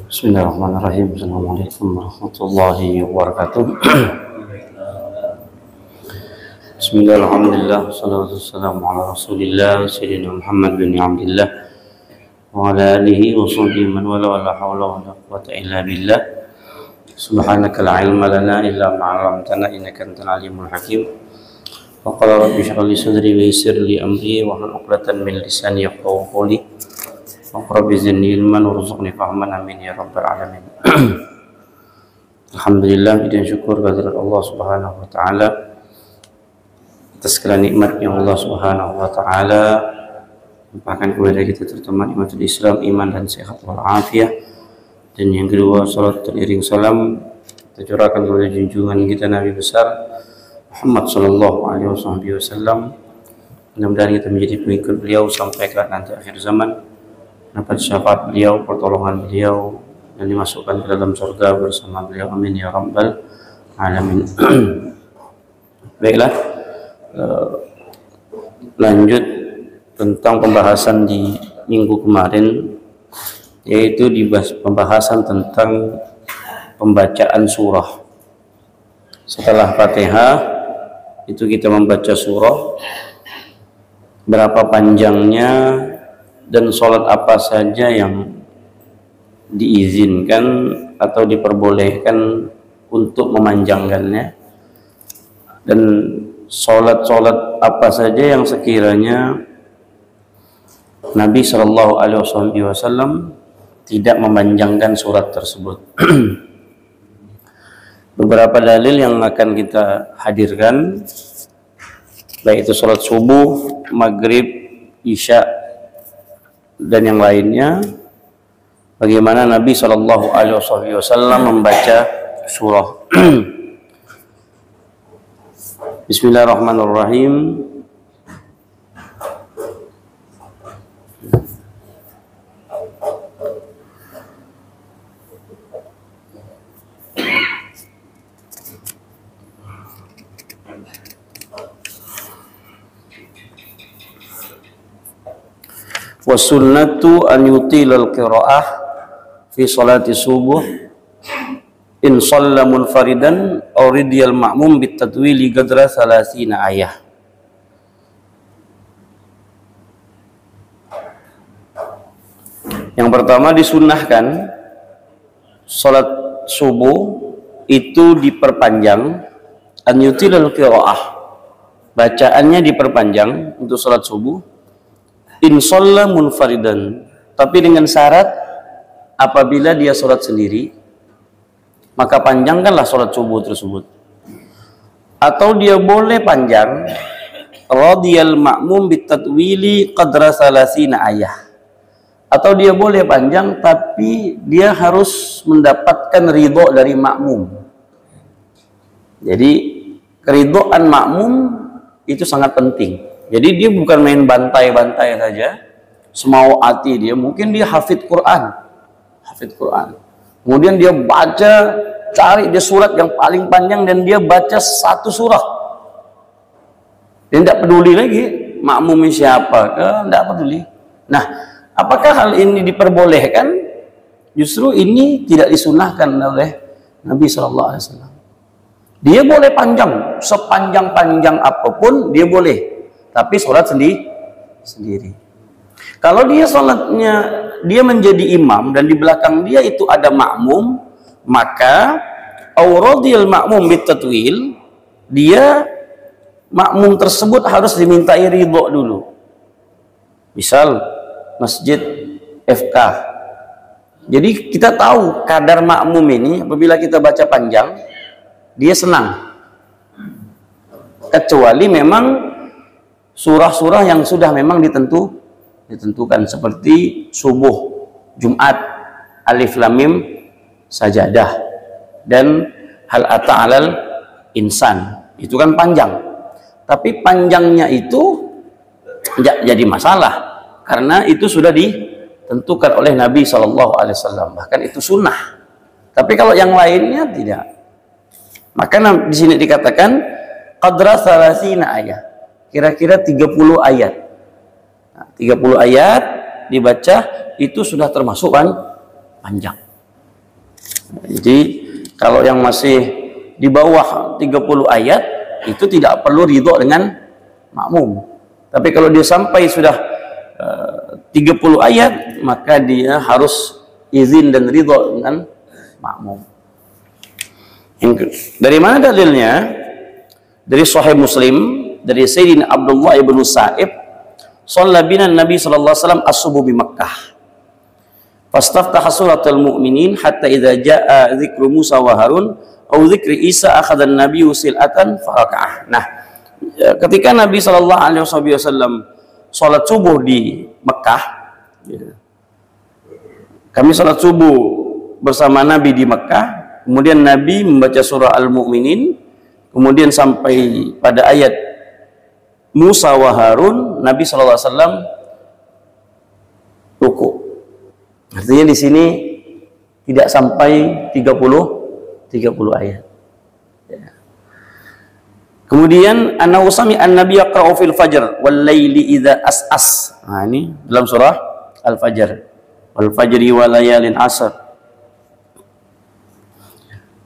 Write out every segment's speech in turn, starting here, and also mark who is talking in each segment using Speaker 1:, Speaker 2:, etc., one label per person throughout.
Speaker 1: Bismillahirrahmanirrahim. Assalamualaikum warahmatullahi wabarakatuh. Bismillahirrahmanirrahim. Sallallahu wassalamu ala rasulillah Sayyidina Muhammad bin Abdillah wa ala alihi wa sahbihi man wala wa la hawla wa la quwwata illa billah. Subhanaka la ilma lana illa ma 'allamtana innaka antal alimul hakim. Wa qala rabbi shrah li sadri wa yassir li amri wa hlul 'uqdatam min lisani yafqahu qawli. Rabbi zidni ilman warzuqni fahman amin ya rabbal alamin. Alhamdulillah, dan syukur kehadirat Allah Subhanahu wa taala atas segala nikmat yang Allah Subhanahu wa taala limpahkan kepada kita, terutama nikmatul Islam, iman dan sehat wal afiah. Dan yang kedua, salat teriring salam kita curahkan kepada junjungan kita Nabi besar Muhammad sallallahu alaihi wasallam. Mudah-mudahan kita menjadi pengikut beliau sampai ke nanti akhir zaman, dapat syafaat beliau, pertolongan beliau, dan dimasukkan ke dalam surga bersama beliau, amin ya rabbal alamin. Baiklah, lanjut tentang pembahasan di minggu kemarin, yaitu dibahas pembahasan tentang pembacaan surah. Setelah Fatihah itu kita membaca surah, berapa panjangnya, dan sholat apa saja yang diizinkan atau diperbolehkan untuk memanjangkannya, dan sholat-sholat apa saja yang sekiranya Nabi Shallallahu Alaihi Wasallam tidak memanjangkan surat tersebut. Beberapa dalil yang akan kita hadirkan, baik itu sholat subuh, maghrib, isya, dan yang lainnya, bagaimana Nabi Shallallahu Alaihi Wasallam membaca surah. Bismillahirrahmanirrahim. Wasunnatu an yutilal qira'ah fi salati subuh in shalla munfaridan aw ridiyal ma'mum bitadwili qadra 30 ayah. Yang pertama, disunnahkan salat subuh itu diperpanjang, an yutilal qira'ah, bacaannya diperpanjang untuk salat subuh, in shalla munfaridan, tapi dengan syarat apabila dia sholat sendiri, maka panjangkanlah sholat subuh tersebut. Atau dia boleh panjang, radiyal ma'mum bitatwili qadra 30 ayah, atau dia boleh panjang tapi dia harus mendapatkan ridho dari makmum. Jadi keridhaan makmum itu sangat penting. Jadi dia bukan main bantai-bantai saja, semau hati dia. Mungkin dia hafid Quran, kemudian dia baca, cari dia surat yang paling panjang dan dia baca satu surah. Dia tidak peduli lagi makmumnya siapa, tidak peduli. Nah, apakah hal ini diperbolehkan? Justru ini tidak disunahkan oleh Nabi SAW. Dia boleh panjang, sepanjang-panjang apapun dia boleh, tapi sholat sendiri. Kalau dia sholatnya, dia menjadi imam dan di belakang dia itu ada makmum, maka auradil makmum bitatwil, dia makmum tersebut harus dimintai ridho dulu. Misal masjid FK, jadi kita tahu kadar makmum ini, apabila kita baca panjang dia senang, kecuali memang surah-surah yang sudah memang ditentukan, seperti subuh, Jumat, Alif Lam Mim, Sajadah, dan Hal Ata 'alal Insan. Itu kan panjang. Tapi panjangnya itu tidak jadi masalah, karena itu sudah ditentukan oleh Nabi SAW. Bahkan itu sunnah. Tapi kalau yang lainnya tidak. Maka di sini dikatakan qadra 30 ayat. Kira-kira 30 ayat. Nah, 30 ayat dibaca itu sudah termasuk kan panjang. Jadi kalau yang masih di bawah 30 ayat itu tidak perlu ridho dengan makmum. Tapi kalau dia sampai sudah 30 ayat, maka dia harus izin dan ridho dengan makmum. Dari mana dalilnya? Dari Sahih Muslim, dari Sayyidina Abdullah ibn Sa'ib, shalla bina Nabi sallallahu alaihi wasallam as-subuh di Makkah. Fastaftaha suratul mu'minin hatta idza jaa dzikru Musa wa Harun aw dzikri Isa akhadha an-nabiyyu sil'atan faraka'ah. Nah, ketika Nabi sallallahu alaihi wasallam salat subuh di Mekah, kami salat subuh bersama Nabi di Mekah. Kemudian Nabi membaca surah Al-Mu'minin, kemudian sampai pada ayat Musa wa Harun, Nabi SAW ruku. Artinya di sini tidak sampai 30 ayat. Kemudian annahu sami'a an-nabiy yaqra'u fil fajr wal laili idza as'as. Nah, ini dalam surah Al-Fajr. Wal fajri wa layalin asr.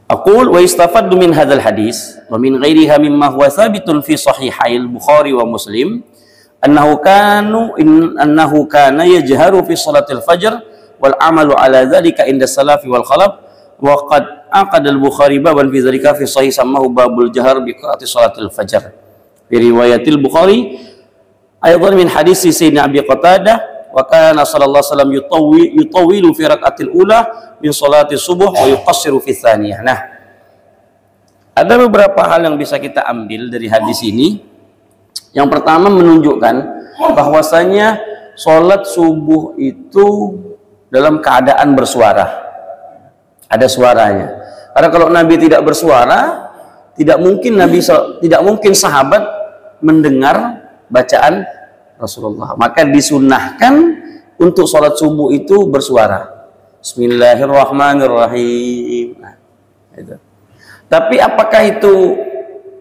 Speaker 1: Aqul wa istafaddu min hadzal hadis wa min ghairiha mimma huwa thabitun fi sahihail Bukhari wa Muslim annahu kana yajharu fi salatil fajr wal amalu ala dzalika inda salafi wal khalaf wa qad aqada al-Bukhari baban fi dzalika fi sahih samahu babul jahar bi qira'ati salatil fajr. Fi riwayatil Bukhari aydan min hadis Sayyidina Abi Qatadah wa kana sallallahu alaihi wasallam yutawwilu fi rak'atil ula min salati subuh wa yuqassiru fi tsaniyah. Nah, ada beberapa hal yang bisa kita ambil dari hadis ini. Yang pertama menunjukkan bahwasanya salat subuh itu dalam keadaan bersuara. Ada suaranya. Karena kalau Nabi tidak bersuara, tidak mungkin sahabat mendengar bacaan Rasulullah. Maka disunnahkan untuk sholat subuh itu bersuara. Bismillahirrahmanirrahim. Nah, itu. Tapi apakah itu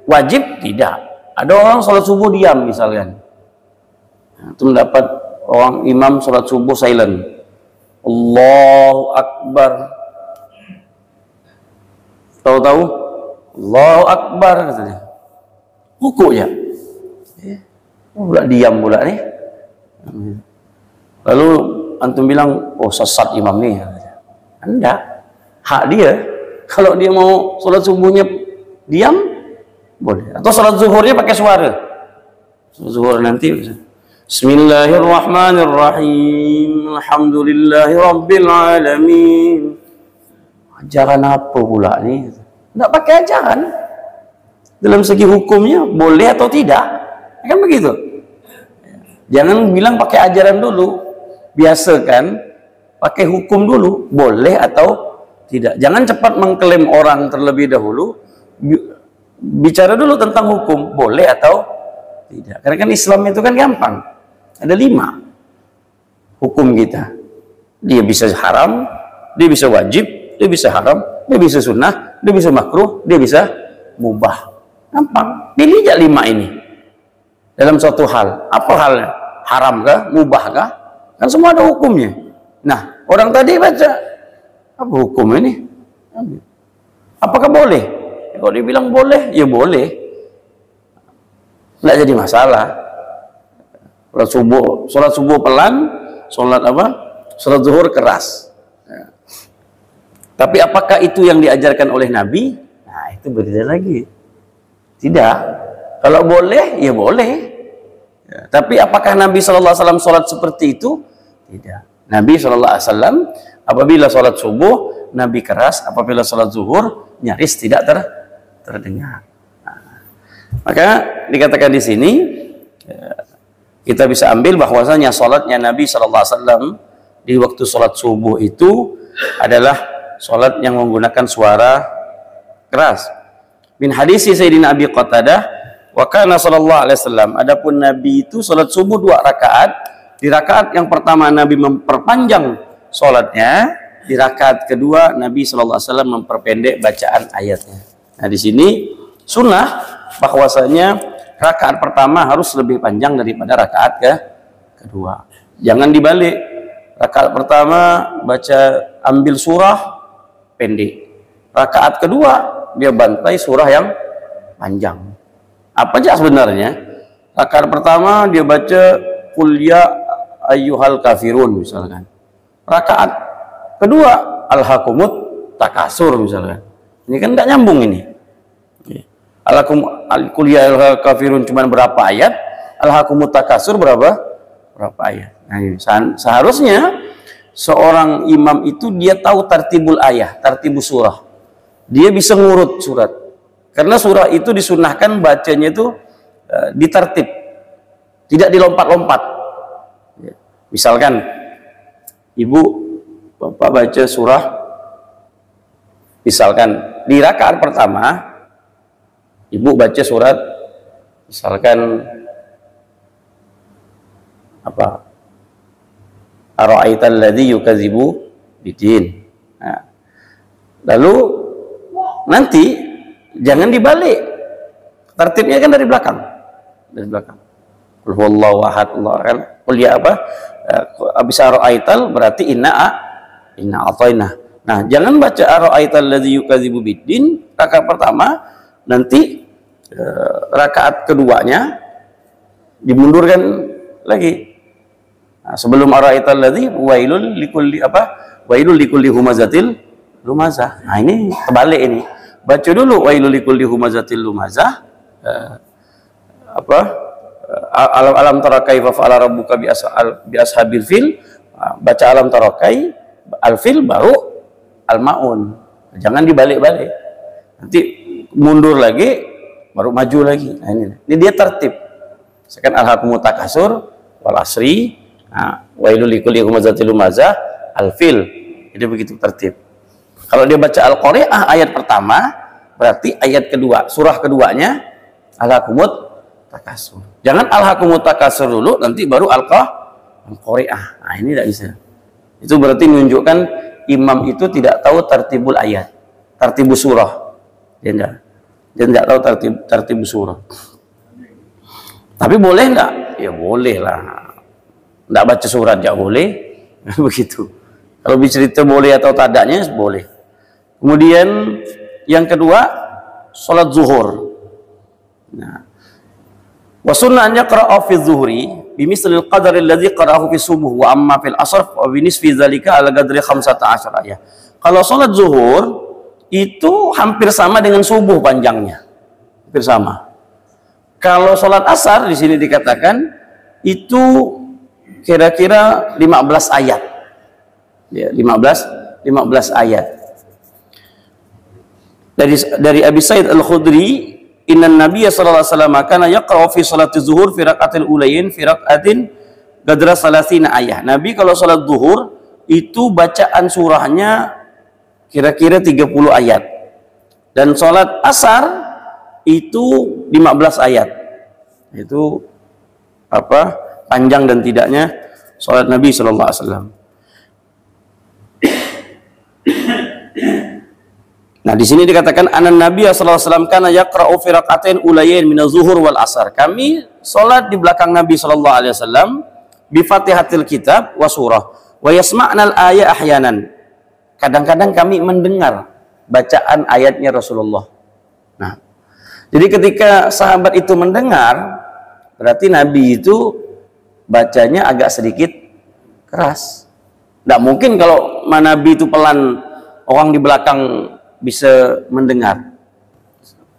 Speaker 1: wajib? Tidak. Ada orang sholat subuh diam misalkan. Nah, itu mendapat orang imam sholat subuh silent. Allahu Akbar. Tahu-tahu? Allahu Akbar katanya. Ruku ya. Pula diam pula nih. Lalu antum bilang, oh sesat imam nih. Enggak, hak dia. Kalau dia mau sholat subuhnya diam, boleh. Atau sholat zuhurnya pakai suara. Sholat zuhur nanti Bismillahirrahmanirrahim. Alhamdulillahi rabbil alamin. Ajaran apa pula nih? Enggak pakai ajaran. Dalam segi hukumnya boleh atau tidak? Kan begitu. Jangan bilang pakai ajaran dulu, biasakan pakai hukum dulu, boleh atau tidak. Jangan cepat mengklaim orang terlebih dahulu, bicara dulu tentang hukum, boleh atau tidak. Karena kan Islam itu kan gampang, ada 5 hukum kita. Dia bisa haram, dia bisa wajib, dia bisa haram, dia bisa sunnah, dia bisa makruh, dia bisa mubah. Gampang, pilih aja 5 ini. Dalam suatu hal, apa halnya? Haram kah? Mubah kah? Kan semua ada hukumnya. Nah, orang tadi baca, apa hukum ini? Apakah boleh? Kalau dibilang boleh, ya boleh. Nggak jadi masalah. Sholat subuh pelan, sholat apa? Sholat zuhur keras. Tapi apakah itu yang diajarkan oleh Nabi? Nah, itu berbeda lagi. Tidak. Kalau boleh, ya boleh. Ya, tapi apakah Nabi SAW sholat seperti itu? Tidak. Nabi SAW apabila sholat subuh, Nabi keras. Apabila sholat zuhur, nyaris tidak terdengar. Nah, maka dikatakan di sini, kita bisa ambil bahwasanya sholatnya Nabi SAW di waktu sholat subuh itu adalah sholat yang menggunakan suara keras. Min hadisi Sayyidina Abi Qatadah, wa kana sallallahu alaihi wasallam, adapun Nabi itu salat subuh 2 rakaat. Di rakaat yang pertama Nabi memperpanjang salatnya, di rakaat kedua Nabi sallallahu alaihi wasallam memperpendek bacaan ayatnya. Nah, di sini sunnah bahwasanya rakaat pertama harus lebih panjang daripada rakaat kedua. Jangan dibalik. Rakaat pertama baca ambil surah, pendek. Rakaat kedua dia bantai surah yang panjang. Apa aja sebenarnya? Rakaat pertama dia baca Qul ya ayyuhal kafirun misalkan. Rakaat kedua Alhaakumut takasur misalkan. Ini kan tidak nyambung ini. Qul ya ayyuhal kafirun cuma berapa ayat? Alhaakumut takasur berapa ayat? Nah, ini. Seharusnya seorang imam itu dia tahu tartibul ayat, tartibus surah. Dia bisa ngurut surat. Karena surah itu disunahkan bacanya itu ditertib, tidak dilompat-lompat. Misalkan ibu bapak baca surah, misalkan di rakaat pertama ibu baca surat, misalkan apa? Ara'aital ladzi yukadzibu bidin. Nah, lalu nanti jangan dibalik. Tertibnya kan dari belakang. Dari belakang. Qul huwallahu ahad, Allah kan. Qul ya apa? Habis ara'aital berarti inna ataina. Nah, jangan baca ara'aital ladzi yukadzibu bidin rakaat pertama, nanti rakaat keduanya dimundurkan lagi. Nah, sebelum ara'aital ladzi wailul likulli humazatil lumazah. Nah, ini terbalik ini. Baca dulu wailul likulli humazatil lumazah. Alam tara kaifa fa'ala rabbuka bi ashabil fil. Baca alam tara al fil baru al maun. Jangan dibalik-balik. Nanti mundur lagi baru maju lagi. Nah, ini dia tertib. Sekarang alhaakumut takasur wal asri. Nah, wailul likulli humazatil lumazah al-fil. Itu begitu tertib. Kalau dia baca Al-Qari'ah ayat pertama, berarti ayat kedua, surah keduanya alhaakumut takasur. Jangan alhaakumut takasur dulu, nanti baru Al-Qari'ah. Nah, ini tidak bisa. Itu berarti menunjukkan imam itu tidak tahu tartibul ayat, tartibus surah. Dia tidak tahu tartibus surah. Tapi boleh enggak? Ya boleh lah. Tidak baca surat ya boleh. Begitu. Kalau bercerita boleh atau tidaknya boleh. Kemudian yang kedua, sholat zuhur. Nah, wa sunnah an yaqra'a fi zuhri bimislil qadri alladhi qara'ahu fi subuh wa amma fil asr wa binisfi dzalika ala qadri 15 ayat. Kalau sholat zuhur itu hampir sama dengan subuh panjangnya. Hampir sama. Kalau sholat asar di sini dikatakan itu kira-kira 15 ayat. Ya, 15 ayat. Dari Abi Sa'id Al-Khudri, inna Nabiya sallallahu alaihi wasallam kana yaqra'u fi salati zuhur fi raka'atil ulayn fi raka'atin qadra 30 ayat. Nabi kalau salat zuhur itu bacaan surahnya kira-kira 30 ayat. Dan salat asar itu 15 ayat. Itu apa? Panjang dan tidaknya salat Nabi sallallahu alaihi wasallam. Nah, di sini dikatakan anan Nabi sallallahu alaihi wasallam kana yaqra'u fi rak'atain ulayain min az-zuhur wal asar. Kami salat di belakang Nabi sallallahu alaihi wasallam bi Fatihatil kitab wa surah wa yasma'nal ayat ahyanan. Kadang-kadang kami mendengar bacaan ayatnya Rasulullah. Nah, jadi ketika sahabat itu mendengar, berarti Nabi itu bacanya agak sedikit keras. Tidak mungkin kalau Nabi itu pelan, orang di belakang bisa mendengar.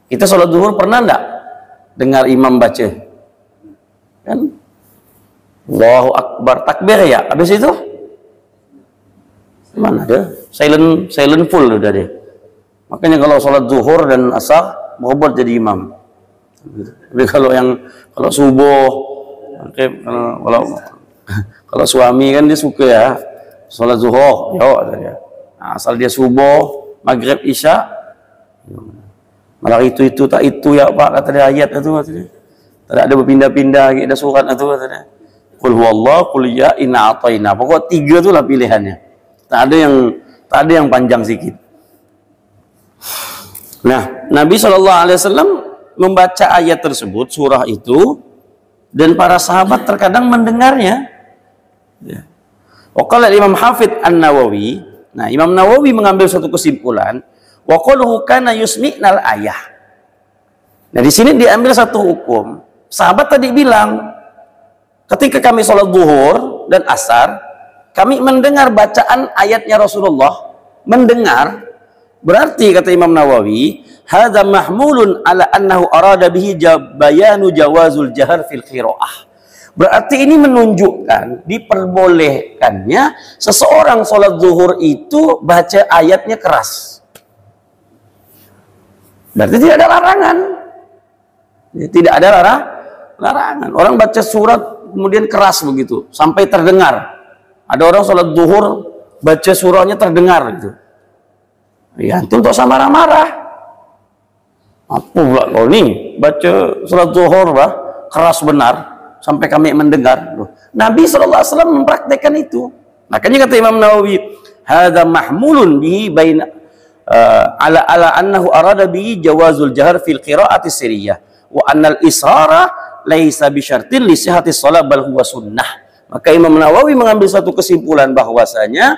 Speaker 1: Kita sholat zuhur pernah enggak dengar imam baca? Kan? Allahu Akbar, takbir ya. Habis itu mana ada? Silent full udah deh. Makanya kalau sholat zuhur dan asar berobat jadi imam. Tapi kalau subuh, kalau suami kan dia suka ya sholat zuhur, ya. Nah, asal dia subuh, maghrib, isya, malah itu tak itu ya Pak, kata dia ayat itu katanya. Tak ada berpindah-pindah, ada surat itu katanya. Qul huwallahu, qul ya inna ataina. Pokok 3 itulah pilihannya. Tak ada yang panjang sedikit. Nah, Nabi SAW membaca ayat tersebut, surah itu, dan para sahabat terkadang mendengarnya. Ya. Waqala Imam Hafidz An-Nawawi, Nah, Imam Nawawi mengambil suatu kesimpulan, wa qaluhu kana yusmi'nal ayah. Nah, di sini diambil satu hukum. Sahabat tadi bilang, ketika kami sholat zuhur dan asar, kami mendengar bacaan ayatnya Rasulullah, mendengar, berarti kata Imam Nawawi, hadza mahmulun ala annahu arada bihi bayanu jawazul jahar fil qiraah. Berarti ini menunjukkan diperbolehkannya seseorang sholat zuhur itu baca ayatnya keras. Berarti tidak ada larangan. Tidak ada larangan. Orang baca surat kemudian keras begitu sampai terdengar. Ada orang sholat zuhur baca surahnya terdengar gitu. Ya, itu untuk sama marah-marah. Apa pula kau nih baca sholat zuhur keras benar sampai kami mendengar. Nabi SAW mempraktekkan itu. Makanya kata Imam Nawawi, hadza mahmulun bihi baina ala annahu arada bihi jawazul jahar fil qiraati sirriyah wa annal israra laisa bi syartin li sihhati shalah bal huwa sunnah. Maka Imam Nawawi mengambil satu kesimpulan bahwasanya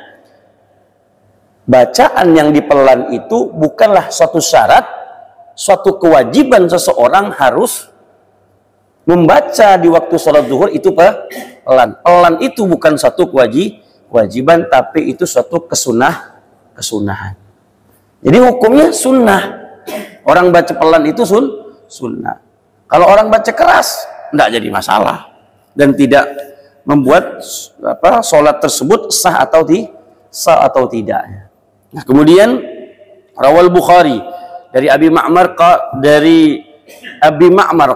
Speaker 1: bacaan yang dipelan itu bukanlah suatu syarat, suatu kewajiban seseorang harus membaca di waktu sholat zuhur itu pelan. Pelan itu bukan satu kewajiban, tapi itu suatu kesunahan. Jadi hukumnya sunnah. Orang baca pelan itu sunnah. Kalau orang baca keras, tidak jadi masalah dan tidak membuat sholat tersebut sah atau tidak. Nah, kemudian rawal Bukhari dari Abi Ma'mar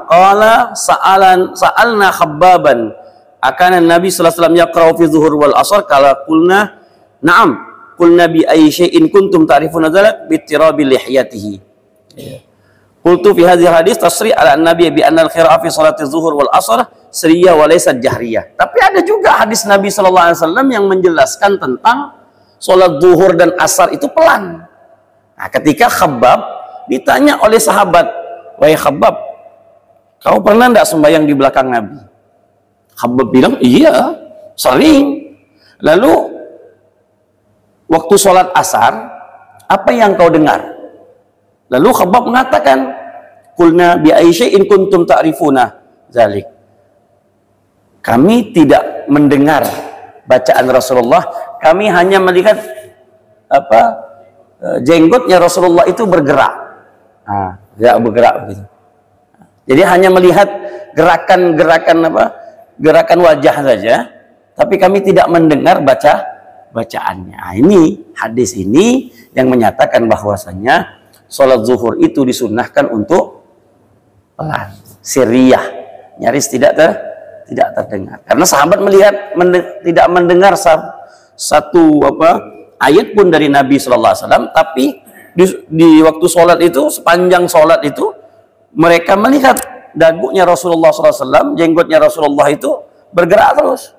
Speaker 1: qala sa'alna Khabbaban akana Nabi sallallahu alaihi wasallam yaqra'u fi zuhur wal asr qala qulna na'am qulna bi ayyi syai'in kuntum ta'rifuna dzalik bi tirabi lihyatihi. Qultu fi hadhihi hadis tasri' ala an-nabi bi anna al-qira'ah fi salati zuhur wal asr sirriyah wa laysat jahriyah. Tapi ada juga hadis Nabi sallallahu alaihi wasallam yang menjelaskan tentang salat zuhur dan asar itu pelan. Nah, ketika Khabbab ditanya oleh sahabat, wahai Khabbab, kau pernah tidak sembahyang di belakang Nabi? Khabbab bilang, iya, sering. Lalu, waktu sholat asar, apa yang kau dengar? Lalu Khabbab mengatakan, qulna bi ayyi syai'in kuntum ta'rifuna dzalik. Kami tidak mendengar bacaan Rasulullah, kami hanya melihat jenggotnya Rasulullah itu bergerak. Nah, bergerak begitu. Jadi hanya melihat gerakan wajah saja, tapi kami tidak mendengar bacaannya. Nah, ini hadis ini yang menyatakan bahwasanya sholat zuhur itu disunnahkan untuk pelan, sirriyah, nyaris tidak terdengar. Karena sahabat melihat tidak mendengar satu ayat pun dari Nabi Sallallahu Alaihi Wasallam, tapi di waktu sholat itu, sepanjang sholat itu, mereka melihat dagunya Rasulullah SAW, jenggotnya Rasulullah itu bergerak terus.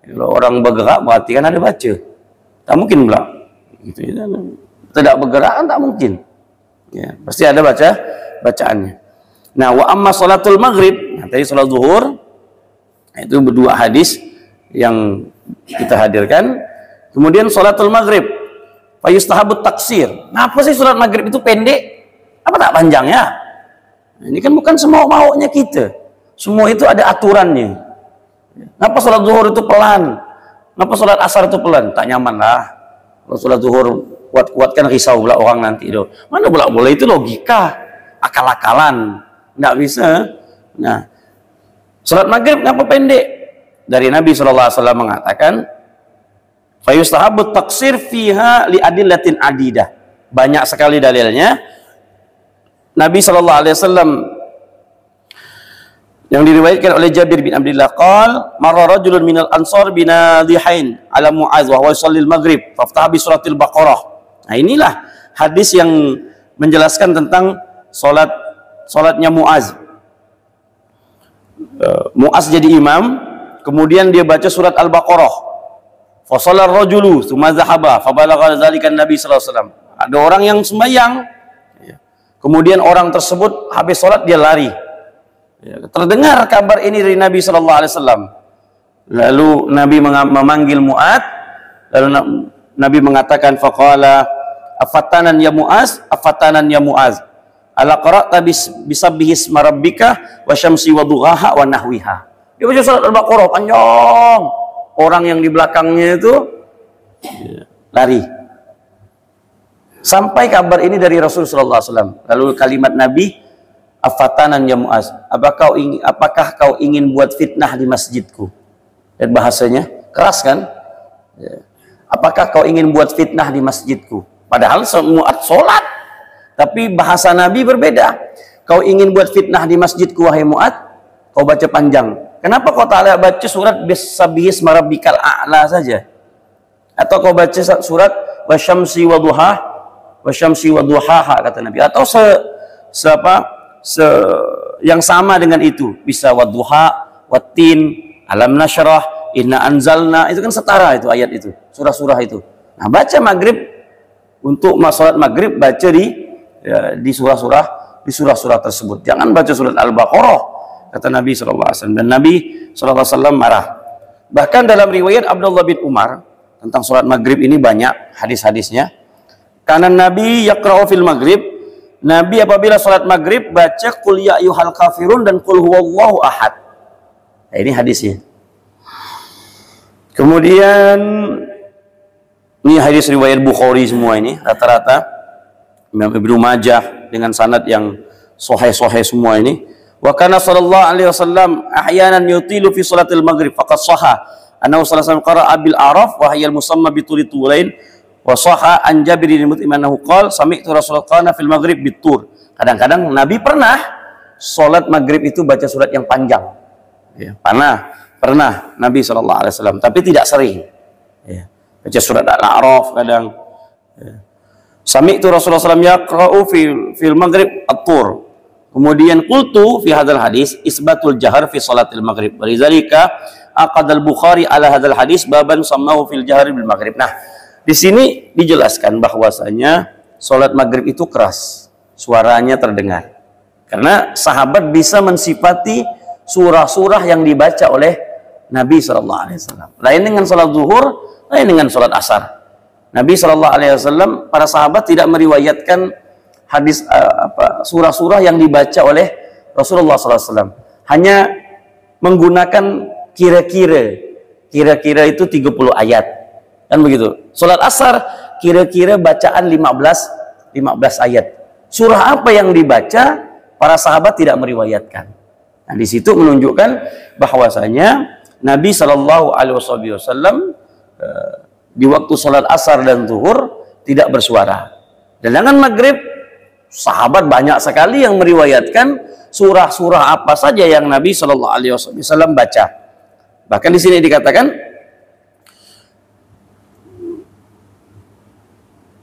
Speaker 1: Kalau orang bergerak berarti kan ada baca. Tak mungkin pula. Gitu, ya. Tidak bergerak kan tak mungkin. Ya, pasti ada bacaannya. Nah, wa amma sholatul maghrib, nah, tadi sholat zuhur, itu berdua hadis yang kita hadirkan. Kemudian sholatul maghrib, fayustahabut taksir. Kenapa sih sholat maghrib itu pendek? Apa tak panjang ya? Ini kan bukan semua maunya kita. Semua itu ada aturannya. Kenapa sholat zuhur itu pelan? Kenapa sholat asar itu pelan? Tak nyaman lah. Kalau sholat zuhur kuat-kuat kan risau pula orang nanti itu. Mana pula boleh, itu logika, akal-akalan. Nggak bisa. Nah, sholat maghrib kenapa pendek? Dari Nabi SAW mengatakan, fayustahabut taksir fiha li adillatin adidah. Banyak sekali dalilnya. Nabi SAW yang diriwayatkan oleh Jabir bin Abdullah qal marra rajulun minal ansar binadhihain ala Mu'adz wa huwa yusalli al-maghrib faftaha bi suratil Baqarah. Nah, inilah hadis yang menjelaskan tentang salatnya Mu'adz. Mu'adz jadi imam, kemudian dia baca surat Al-Baqarah. Fa shalla ar-rajulu tsumma dhahaba fa balagha dzalika an-nabi sallallahu alaihi wasallam. Ada orang yang sembahyang, kemudian orang tersebut habis sholat dia lari. Terdengar kabar ini dari Nabi Sallallahu Alaihi Wasallam. Lalu Nabi memanggil Mu'adz, lalu Nabi mengatakan faqala afatanan ya Muaz, afatanan ya Muaz. Ala qara'ta bisabbihi isma rabbika wa syamsi wa duhaha wa nahwiha. Dia baca surat Al-Baqarah panjang. Orang yang di belakangnya itu lari. Sampai kabar ini dari Rasulullah SAW. Lalu kalimat Nabi, afatanan ya Muaz, apakah kau ingin buat fitnah di masjidku? Dan bahasanya keras kan? Apakah kau ingin buat fitnah di masjidku? Padahal Muaz sholat, tapi bahasa Nabi berbeda. Kau ingin buat fitnah di masjidku wahai Muaz, kau baca panjang. Kenapa kau tak baca surat bisabbihi isma rabbikal a'la saja? Atau kau baca surat wasyamsi wa duhaha kata Nabi, atau yang sama dengan itu, bisa wadduha, wattin, alam nasyrah, inna anzalna, itu kan setara itu ayat itu, surah-surah itu. Nah, baca maghrib, untuk salat maghrib baca di surah-surah tersebut. Jangan baca surat Al-Baqarah kata Nabi SAW. Dan Nabi SAW marah. Bahkan dalam riwayat Abdullah bin Umar tentang salat maghrib ini banyak hadis-hadisnya. Karena Nabi yaqra'u fil maghrib, Nabi apabila salat maghrib baca qul ya ayyuhal kafirun dan qul huwallahu ahad. Nah, ini hadisnya. Kemudian ini hadis riwayat Bukhari semua ini rata-rata, Imam Ibnu Majah dengan sanad yang sahih semua ini. Wa kana sallallahu alaihi wasallam ahyanan yutilu fi salatil maghrib faqad sahha annahu sallallahu alaihi wasallam qara'a bil a'raf wa hiya al musamma bi tuli tulain wa sahha an Jabir bin Mut'im annahu qala sami'tu Rasulullah qala fil maghrib bit tur. Kadang-kadang Nabi pernah salat maghrib itu baca surat yang panjang. Ya, pernah Nabi sallallahu alaihi wasallam, tapi tidak sering. Ya, baca surat Al-A'raf kadang. Ya. Sami'tu Rasulullah sallallahu alaihi wasallam yaqra'u fil maghrib at-tur. Kemudian qultu fi hadzal hadis isbatul jahar fi salatil maghrib. Walizalika aqad al-Bukhari ala hadzal hadis baban sammahu fil jahar bil maghrib. Nah, di sini dijelaskan bahwasanya salat maghrib itu keras, suaranya terdengar. Karena sahabat bisa mensifati surah-surah yang dibaca oleh Nabi sallallahu alaihi wasallam. Lain dengan salat zuhur, lain dengan salat asar. Nabi sallallahu alaihi wasallam, para sahabat tidak meriwayatkan hadis surah-surah yang dibaca oleh Rasulullah SAW. Hanya menggunakan kira-kira itu 30 ayat, kan begitu. Salat asar kira-kira bacaan 15 ayat. Surah apa yang dibaca, para sahabat tidak meriwayatkan. Nah, di situ menunjukkan bahwasanya Nabi Shallallahu Alaihi Wasallam di waktu salat asar dan zuhur tidak bersuara. Dan dengan maghrib, sahabat banyak sekali yang meriwayatkan surah-surah apa saja yang Nabi Shallallahu Alaihi Wasallam baca. Bahkan di sini dikatakan,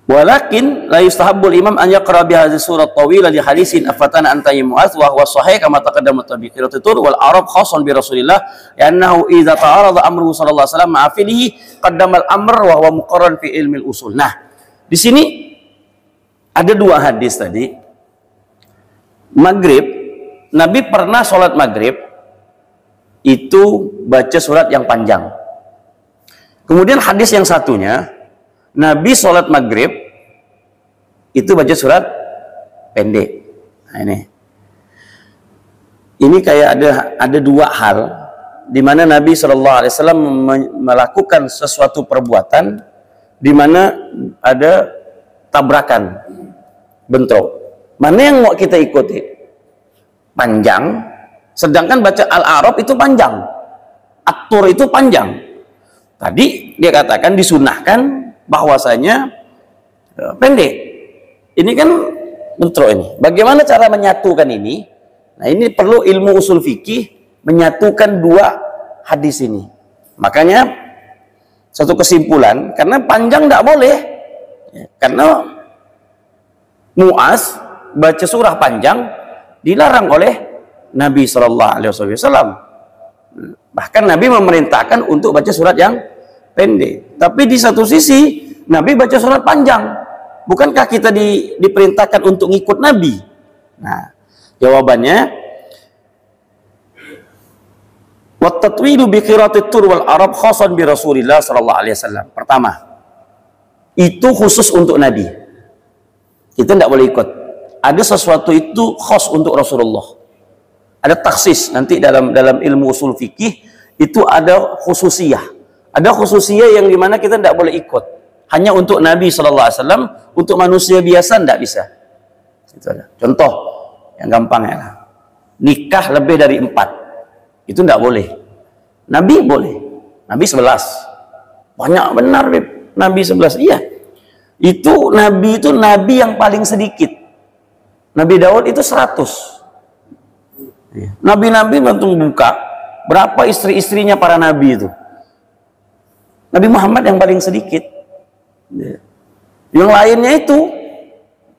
Speaker 1: walakin la yustahabbul imam an yaqra bi hadhihi surat tawila li hadisin afatana anta Mu'adz wa huwa sahih kama taqaddama tabiqiratul tur wal arab khasan bi Rasulillah li'annahu idza ta'arada amruhu sallallahu alaihi wasallam ma'a fihi qaddama al-amr wa huwa muqarrar fi ilmi al-usul. Nah, di sini ada dua hadis tadi. Maghrib, Nabi pernah sholat maghrib itu baca surat yang panjang. Kemudian hadis yang satunya, Nabi sholat maghrib itu baca surat pendek. Nah, ini kayak ada dua hal di mana Nabi SAW melakukan sesuatu perbuatan di mana ada tabrakan, bentrok. Mana yang mau kita ikuti? Panjang, sedangkan baca Al-A'raf itu panjang, At-Tur itu panjang. Tadi dia katakan disunahkan bahwasanya pendek. Ini kan bentrok ini. Bagaimana cara menyatukan ini? Nah, ini perlu ilmu usul fikih menyatukan dua hadis ini. Makanya satu kesimpulan, karena panjang tidak boleh. Karena Mu'adz baca surah panjang dilarang oleh Nabi Shallallahu Alaihi Wasallam. Bahkan Nabi memerintahkan untuk baca surat yang pendek. Tapi di satu sisi Nabi baca surat panjang. Bukankah kita diperintahkan untuk ngikut Nabi? Nah, jawabannya, wat-tatwilu bi qira'atit tur wal arab khasan bi Rasulillah sallallahu alaihi wasallam. Pertama, itu khusus untuk Nabi. Kita tidak boleh ikut. Ada sesuatu itu khas untuk Rasulullah. Ada taksis. Nanti dalam ilmu usul fikih itu ada khususiyah. Ada khususiyah yang dimana kita tidak boleh ikut. Hanya untuk Nabi SAW, untuk manusia biasa tidak bisa. Itu ada. Contoh yang gampang ya. Nikah lebih dari 4. Itu tidak boleh. Nabi boleh. Nabi 11. Banyak benar, Beb. Nabi 11. Iya. Itu Nabi yang paling sedikit. Nabi Daud itu 100. Nabi-nabi bantu buka. Berapa istri-istrinya para nabi itu? Nabi Muhammad yang paling sedikit. Yang lainnya itu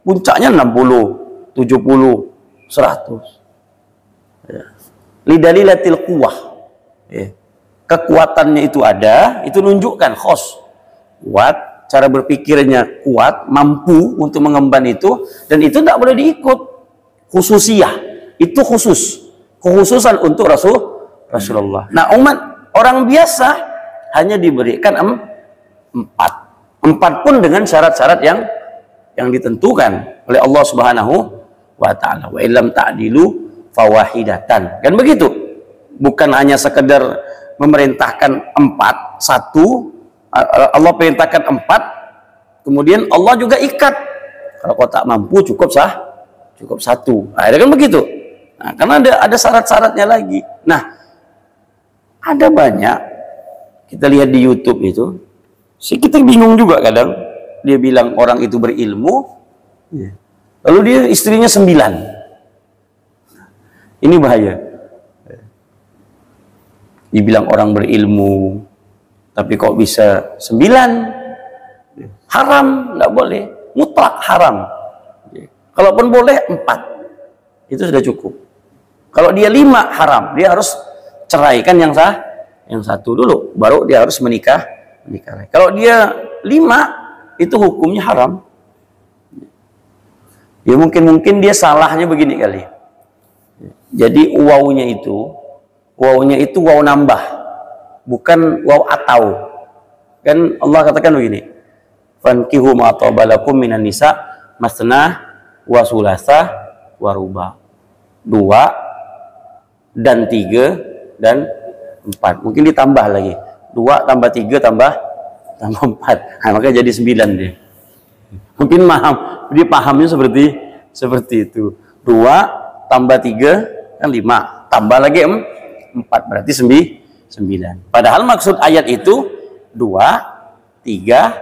Speaker 1: puncaknya 60, 70, 100. Lidalilatil quwah. Kekuatannya itu ada, itu nunjukkan khos. Kuat, cara berpikirnya kuat, mampu untuk mengemban itu, dan itu tidak boleh diikut. Khususiyah, itu khusus. Kekhususan untuk Rasulullah. Nah, umat orang biasa hanya diberikan 4 pun dengan syarat-syarat yang ditentukan oleh Allah Subhanahu wa ta'ala. Wa illam ta'dilu fawahidatan. Kan begitu? Bukan hanya sekedar memerintahkan 1, Allah perintahkan 4, kemudian Allah juga ikat. Kalau kau tak mampu cukup 1. Nah, kan begitu. Nah, karena ada syarat-syaratnya lagi. Nah, ada banyak kita lihat di YouTube itu. Kita bingung juga kadang. Dia bilang orang itu berilmu, lalu dia istrinya 9. Ini bahaya. Dibilang orang berilmu, tapi kok bisa 9? Haram, nggak boleh. Mutlak haram. Kalaupun boleh 4, itu sudah cukup. Kalau dia 5 haram, dia harus ceraikan yang 1 dulu, baru dia harus menikah. Kalau dia 5, itu hukumnya haram. Ya mungkin dia salahnya begini kali. Jadi wawunya itu waw nambah, bukan waw atau. Kan Allah katakan begini, fankihu ma tabalakum minan nisa masna wa sulasa wa ruba. 2 dan 3 dan 4. Mungkin ditambah lagi. 2 tambah 3 tambah 4. Nah, maka jadi 9 dia. Mungkin dia pahamnya seperti itu. 2 tambah 3 kan 5. Tambah lagi 4, berarti 9. Padahal maksud ayat itu 2, 3,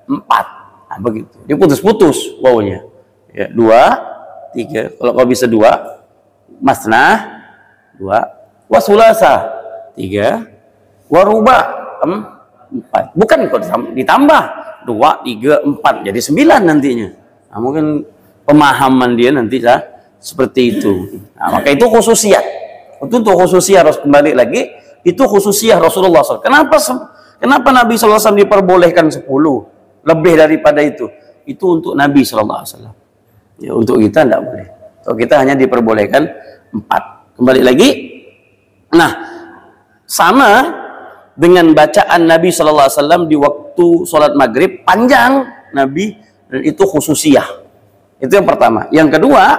Speaker 1: 4. Nah, begitu. Dia putus-putus wawunya. Ya, 2, 3. Kalau kau bisa 2, masna 2, wasulasa 3, waruba 4. Bukan kok ditambah 2, 3, 4 jadi 9 nantinya. Nah, mungkin pemahaman dia nanti seperti itu. Nah, maka itu khususiyah. Untuk khususiyah harus kembali lagi, itu khususiyah Rasulullah SAW. Kenapa Nabi SAW diperbolehkan 10 lebih daripada itu? Itu untuk Nabi SAW. Ya, untuk kita tidak boleh. Untuk kita hanya diperbolehkan 4. Kembali lagi. Nah, sama dengan bacaan Nabi SAW di waktu sholat maghrib, panjang Nabi, dan itu khususiyah. Itu yang pertama. Yang kedua,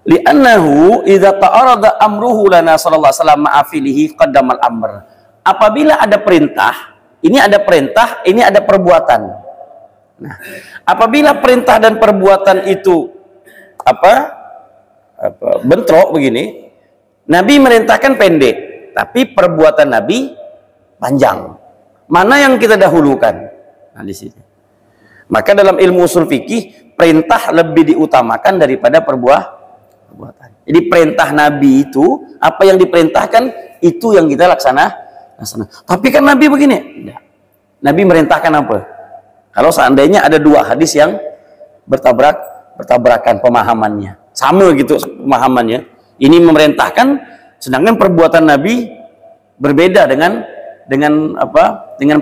Speaker 1: li'annahu idza ta'arada amruhu lana sallallahu alaihi wasallam ma'afilihi qaddamal amr. Apabila ada perintah, ini ada perintah, ini ada perbuatan. Nah, apabila perintah dan perbuatan itu bentrok begini, Nabi merintahkan pendek, tapi perbuatan Nabi panjang. Mana yang kita dahulukan? Nah, di sini. Maka dalam ilmu usul fikih, perintah lebih diutamakan daripada perbuatan. Jadi perintah Nabi itu, apa yang diperintahkan, itu yang kita laksanakan. Tapi kan Nabi begini. Nabi merintahkan apa? Kalau seandainya ada 2 hadis yang bertabrakan pemahamannya. Sama gitu pemahamannya. Ini memerintahkan, sedangkan perbuatan Nabi berbeda dengan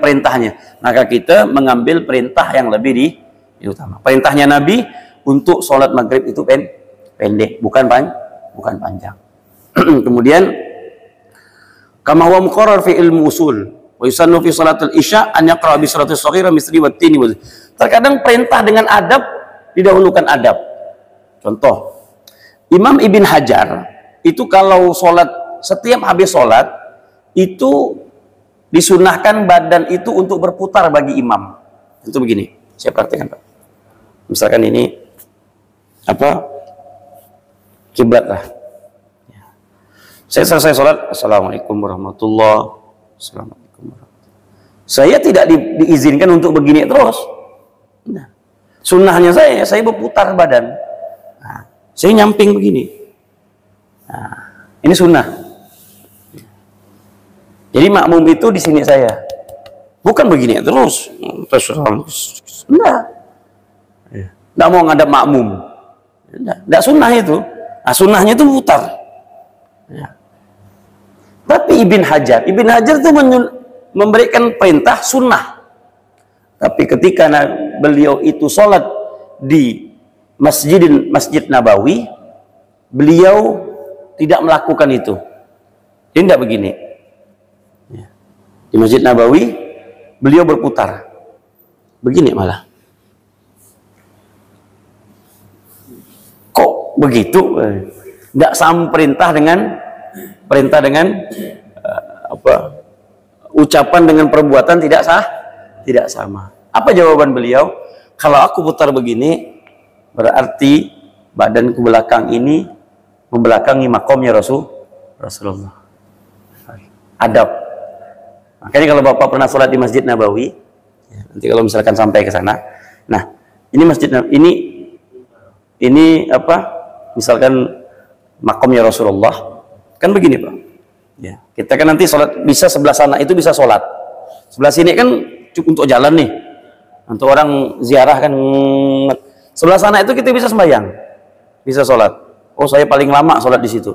Speaker 1: perintahnya. Maka kita mengambil perintah yang lebih diutama. Perintahnya Nabi untuk sholat maghrib itu pendek, bukan panjang. Kemudian kama huwa muqarrar fi ilmu usul Wa yusannu fi salatil isya an yaqra bi suratis shaghira misli wattini. Terkadang perintah dengan adab didahulukan adab. Contoh, Imam Ibn Hajar itu kalau sholat, setiap habis sholat itu disunahkan badan itu untuk berputar bagi imam. Itu begini, saya praktekkan Pak. Misalkan ini apa, kiblat lah. Saya selesai sholat, assalamualaikum warahmatullahi wabarakatuh. Saya tidak diizinkan untuk begini terus. Nah, sunnahnya saya berputar badan. Nah, saya nyamping begini. Nah, ini sunnah. Jadi makmum itu di sini saya. Bukan begini terus. Enggak. Enggak mau ngadap makmum. Enggak sunnah itu. Nah, sunnahnya itu putar. Ya. Tapi Ibn Hajar itu memberikan perintah sunnah. Tapi ketika beliau itu sholat di Masjid Nabawi, beliau tidak melakukan itu. Dia tidak begini. Di Masjid Nabawi, beliau berputar. Begini malah. Kok begitu? Tidak sama perintah dengan ucapan dengan perbuatan tidak sah, tidak sama. Apa jawaban beliau? Kalau aku putar begini, berarti badanku belakang ini membelakangi makomnya Rasulullah. Adab. Makanya kalau Bapak pernah sholat di Masjid Nabawi, nanti kalau misalkan sampai ke sana, nah ini masjid ini apa? Misalkan makomnya Rasulullah, kan begini Pak. Ya, kita kan nanti sholat bisa sebelah sana itu bisa sholat, sebelah sini kan cukup untuk jalan nih, untuk orang ziarah kan. Sebelah sana itu kita bisa sembahyang, bisa sholat. Oh saya paling lama sholat di situ.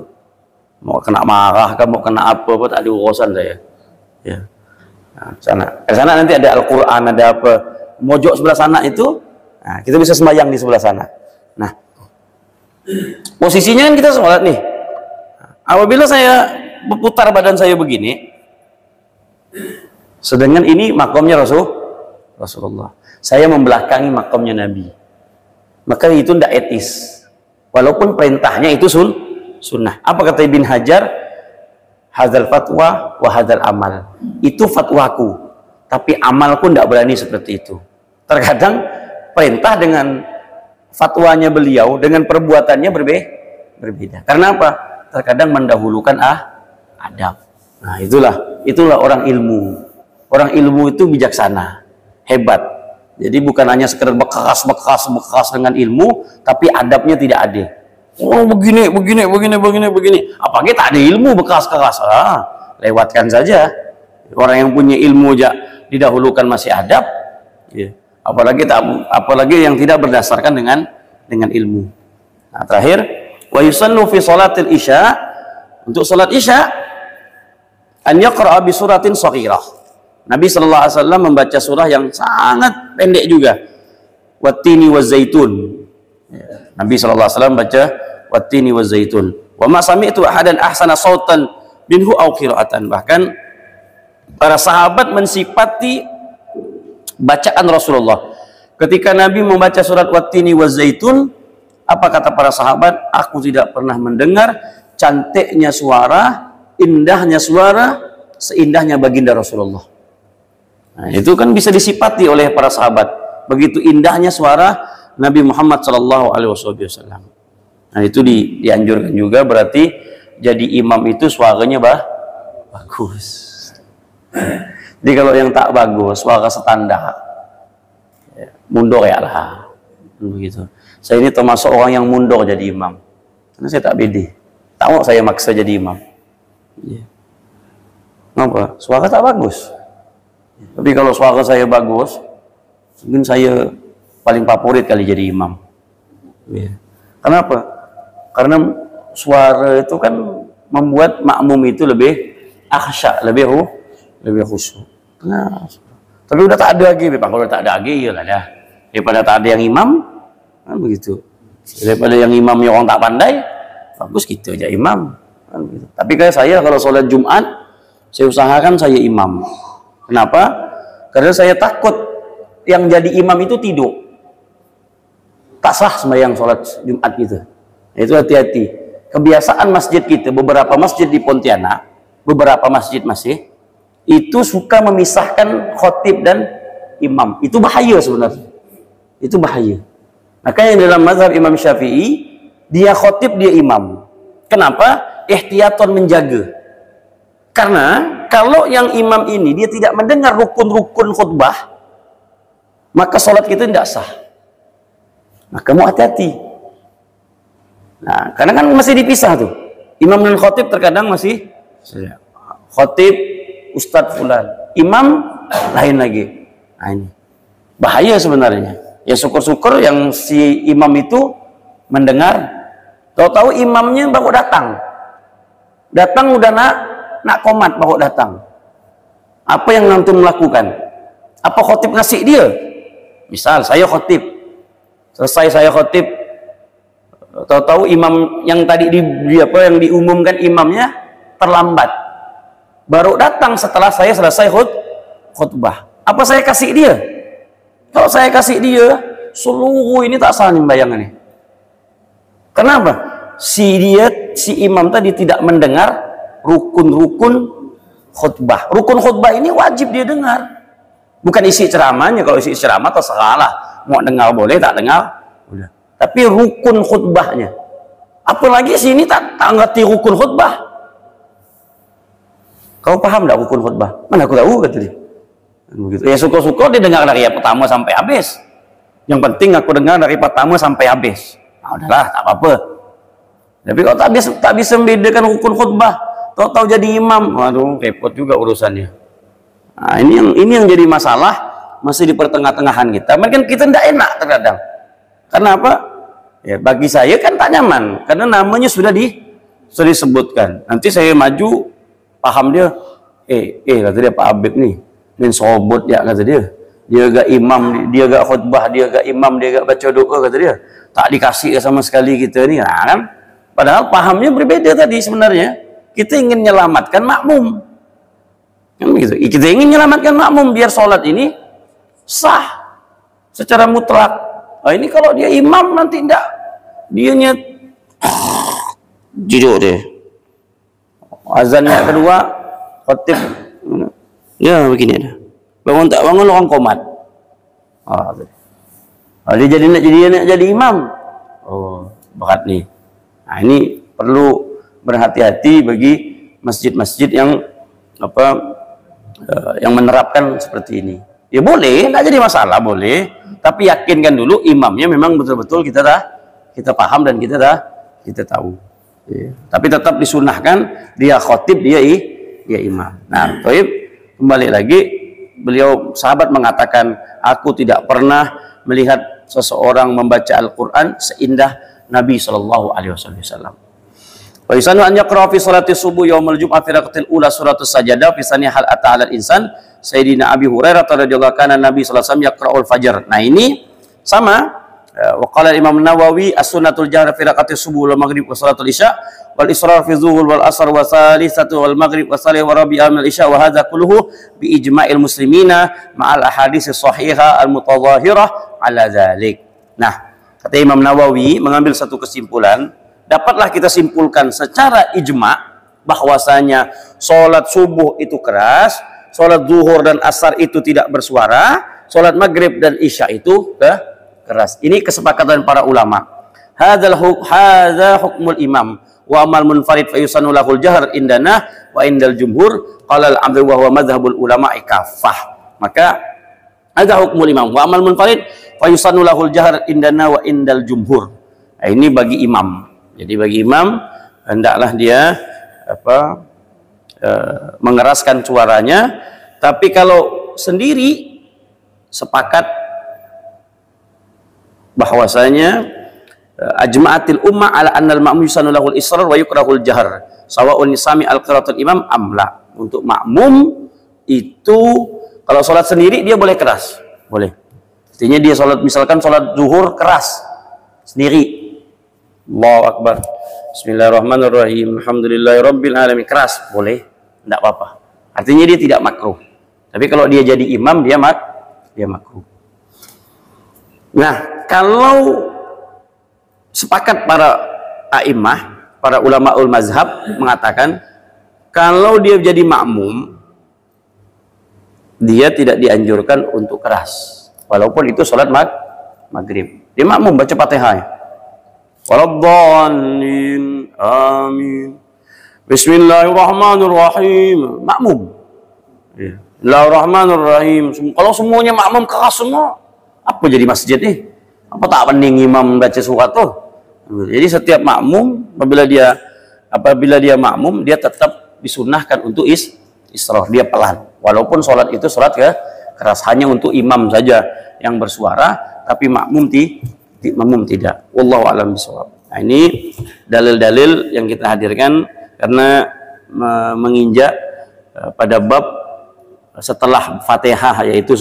Speaker 1: Mau kena marah, kan mau kena apa tak ada urusan saya. Ya. Nah, ke sana nanti ada Al-Quran, ada apa. Mojok sebelah sana itu, nah, kita bisa sembahyang di sebelah sana. Nah, posisinya kan kita sholat nih. Apabila saya berputar badan saya begini, sedangkan ini makomnya Rasulullah. Saya membelakangi makomnya Nabi. Maka itu tidak etis. Walaupun perintahnya itu sunnah. Apa kata Ibn Hajar? Hadzal fatwa wa hadzal amal. Itu fatwaku, tapi amalku tidak berani seperti itu. Terkadang perintah dengan fatwanya beliau dengan perbuatannya berbeda. Karena apa? Terkadang mendahulukan adab. Nah, itulah orang ilmu. Orang ilmu itu bijaksana, hebat. Jadi bukan hanya sekedar bekas dengan ilmu, tapi adabnya tidak ada. Oh begini. Apalagi tak ada ilmu bekas. Lewatkan saja. Orang yang punya ilmu aja didahulukan masih adab. Ya. Apalagi yang tidak berdasarkan dengan ilmu. Nah, terakhir, wa yusannu fi salatil isya, untuk salat isya an yaqra bi suratin shaghirah. Nabi sallallahu alaihi wasallam membaca surah yang sangat pendek juga. Wattini wazaitun. Ya. Nabi sallallahu alaihi wasallam baca wattini wazaitun. Wa ma sami'tu ahadan ahsana sautan minhu aw qira'atan. Bahkan para sahabat mensifati bacaan Rasulullah. Ketika Nabi membaca surat wattini wazaitun, apa kata para sahabat? Aku tidak pernah mendengar cantiknya suara, indahnya suara seindahnya baginda Rasulullah. Nah, itu kan bisa disifati oleh para sahabat. Begitu indahnya suara Nabi Muhammad SAW. Nah, itu dianjurkan juga, berarti jadi imam itu suaranya bagus. Jadi kalau yang tak bagus, suara standar, ya, mundur ya lah. Begitu. Saya ini termasuk orang yang mundur jadi imam. Karena saya tak pede. Tak mau saya maksa jadi imam. Ya. Kenapa? Suara tak bagus. Tapi kalau suara saya bagus, mungkin saya paling favorit kali jadi imam. Ya. Kenapa? Karena suara itu kan membuat makmum itu lebih akhsya, lebih khusyuk. Nah, tapi udah tak ada lagi, kalau udah tak ada lagi ya lah dah. Daripada tak ada yang imam, kan begitu. Daripada yang imamnya orang tak pandai, bagus gitu aja imam. Kan begitu. Tapi kayak saya kalau sholat Jumat, saya usahakan saya imam. Kenapa? Karena saya takut yang jadi imam itu tidur, tak sah sembahyang sholat Jumat gitu. Itu hati-hati. Kebiasaan masjid kita, beberapa masjid di Pontianak, beberapa masjid masih itu suka memisahkan khotib dan imam. Itu bahaya sebenarnya. Itu bahaya. Makanya dalam mazhab Imam Syafi'i, dia khotib, dia imam. Kenapa? Ihtiyatan, menjaga. Karena kalau yang imam ini dia tidak mendengar rukun-rukun khutbah, maka sholat kita tidak sah. Maka mau hati-hati. Nah, karena kan masih dipisah tuh. Imam dan khotib terkadang masih khotib Ustadz Fulan, imam lain lagi. Nah, ini bahaya sebenarnya. Ya syukur-syukur yang si imam itu mendengar. Tahu-tahu imamnya baru datang. Datang udah nak komat baru datang. Apa yang nanti melakukan? Apa khotib ngasih dia? Misal saya khotib, selesai saya khotib, tahu-tahu imam yang tadi yang diumumkan imamnya terlambat, baru datang setelah saya selesai khutbah. Apa saya kasih dia? Kalau saya kasih dia, seluruh ini tak salah nih bayangannya. Kenapa? Si imam tadi tidak mendengar rukun-rukun khutbah. Rukun khutbah ini wajib dia dengar. Bukan isi ceramahnya. Kalau isi ceramah terserah lah. Mau dengar boleh, tak dengar udah. Tapi rukun khutbahnya. Apalagi sini tak ngerti rukun khutbah. Kau paham tak rukun khutbah? Mana aku tahu, kata dia. Begitu. Ya syukur-syukur dia dengar dari pertama sampai habis. Yang penting aku dengar dari pertama sampai habis. Nah, udahlah, tak apa-apa. Tapi kalau tak bisa membedakan rukun khutbah, tahu-tahu jadi imam, waduh, repot juga urusannya. Nah, ini yang jadi masalah, masih di pertengah-tengahan kita. Mungkin kita tidak enak terkadang. Kenapa? Ya, bagi saya kan tak nyaman, karena namanya sudah disebutkan. Nanti saya maju, paham dia, kata dia Pak Habib nih, main sobot ya, kata dia. Dia gak imam, dia gak khutbah, dia gak imam, dia gak baca doa, kata dia. Tak dikasih sama sekali kita ni, nah, kan? Padahal pahamnya berbeda tadi sebenarnya. Kita ingin menyelamatkan makmum. Kan begitu. Kita ingin menyelamatkan makmum biar sholat ini sah secara mutlak. Nah, ini kalau dia imam nanti tidak, dianya jujur deh. Azannya kedua, khotib ya begini ada. Bangun tak bangun orang komat. Dia nak jadi imam. Oh, berat nih. Nah, ini perlu berhati-hati bagi masjid-masjid yang yang menerapkan seperti ini. Ya boleh, tidak jadi masalah, boleh. Tapi yakinkan dulu imamnya memang betul-betul kita paham dan kita tahu. Ya. Tapi tetap disunahkan dia khotib, dia imam. Nah, kembali lagi, beliau sahabat mengatakan, aku tidak pernah melihat seseorang membaca Al-Quran seindah Nabi sallallahu alaihi wasallam. Wa yusanu an yaqra fi salati subuh yaumul jum'ah fi rakatil ula suratus sajadah fi sani hal ata'ala al-insan Sayyidina Abi Hurairah radhiyallahu anhu Nabi sallallahu alaihi wasallam yaqra'ul fajr. Nah, ini sama wa qala Imam Nawawi as-sunnatul jahr fi rakatil subuh wal maghrib wa salatul isya wal israr fi zuhur wal asr wa salisatu wal maghrib wa salih wa rabi'a al isya wa hadza kulluhu bi ijma'il muslimina ma'al ahadits sahihah al mutadhahirah ala dzalik. Nah, kata Imam Nawawi mengambil satu kesimpulan, dapatlah kita simpulkan secara ijma bahwasanya sholat subuh itu keras, sholat zuhur dan asar itu tidak bersuara, sholat maghrib dan isya itu keras. Ini kesepakatan para ulama. Hadza hukmul imam wa amal munfarid fa yusannu lahul jahr indana wa indal jumhur qala al-'abdu wa huwa madhhabul ulama kafah. Maka ada hukmul imam wa amal munfarid fa yusannu lahul jahr indana wa indal jumhur. Nah, ini bagi imam. Jadi bagi imam hendaklah dia mengeraskan suaranya. Tapi kalau sendiri sepakat bahwasanya ajma'atil ummah ala annal ma'mum yusannu lahul israr wa yukrahul jahr sawa'un sami al-qiraatul imam amla. Untuk makmum itu kalau sholat sendiri dia boleh keras, boleh. Artinya dia sholat, misalkan sholat zuhur keras sendiri, Allahu Akbar, Bismillahirrahmanirrahim, Alhamdulillahirabbil alamin, keras, boleh, tidak apa-apa. Artinya dia tidak makruh. Tapi kalau dia jadi imam, dia makruh. Nah, kalau sepakat para a'immah, para ulamaul mazhab mengatakan kalau dia jadi makmum, dia tidak dianjurkan untuk keras, walaupun itu sholat maghrib. Dia makmum baca Fatihah. Waladdallin, amin. Bismillahirrahmanirrahim. Makmum. Bismillahirrahmanirrahim. Kalau semuanya makmum keras semua, apa jadi masjid nih? Apa tak pening imam baca surat tuh? Jadi setiap makmum apabila dia makmum, dia tetap disunahkan untuk istirah, dia pelan. Walaupun sholat itu sholat keras, hanya untuk imam saja yang bersuara, tapi makmum tidak. Wallahu a'lam bishawab. Nah, ini dalil-dalil yang kita hadirkan karena menginjak pada bab setelah Fatihah, yaitu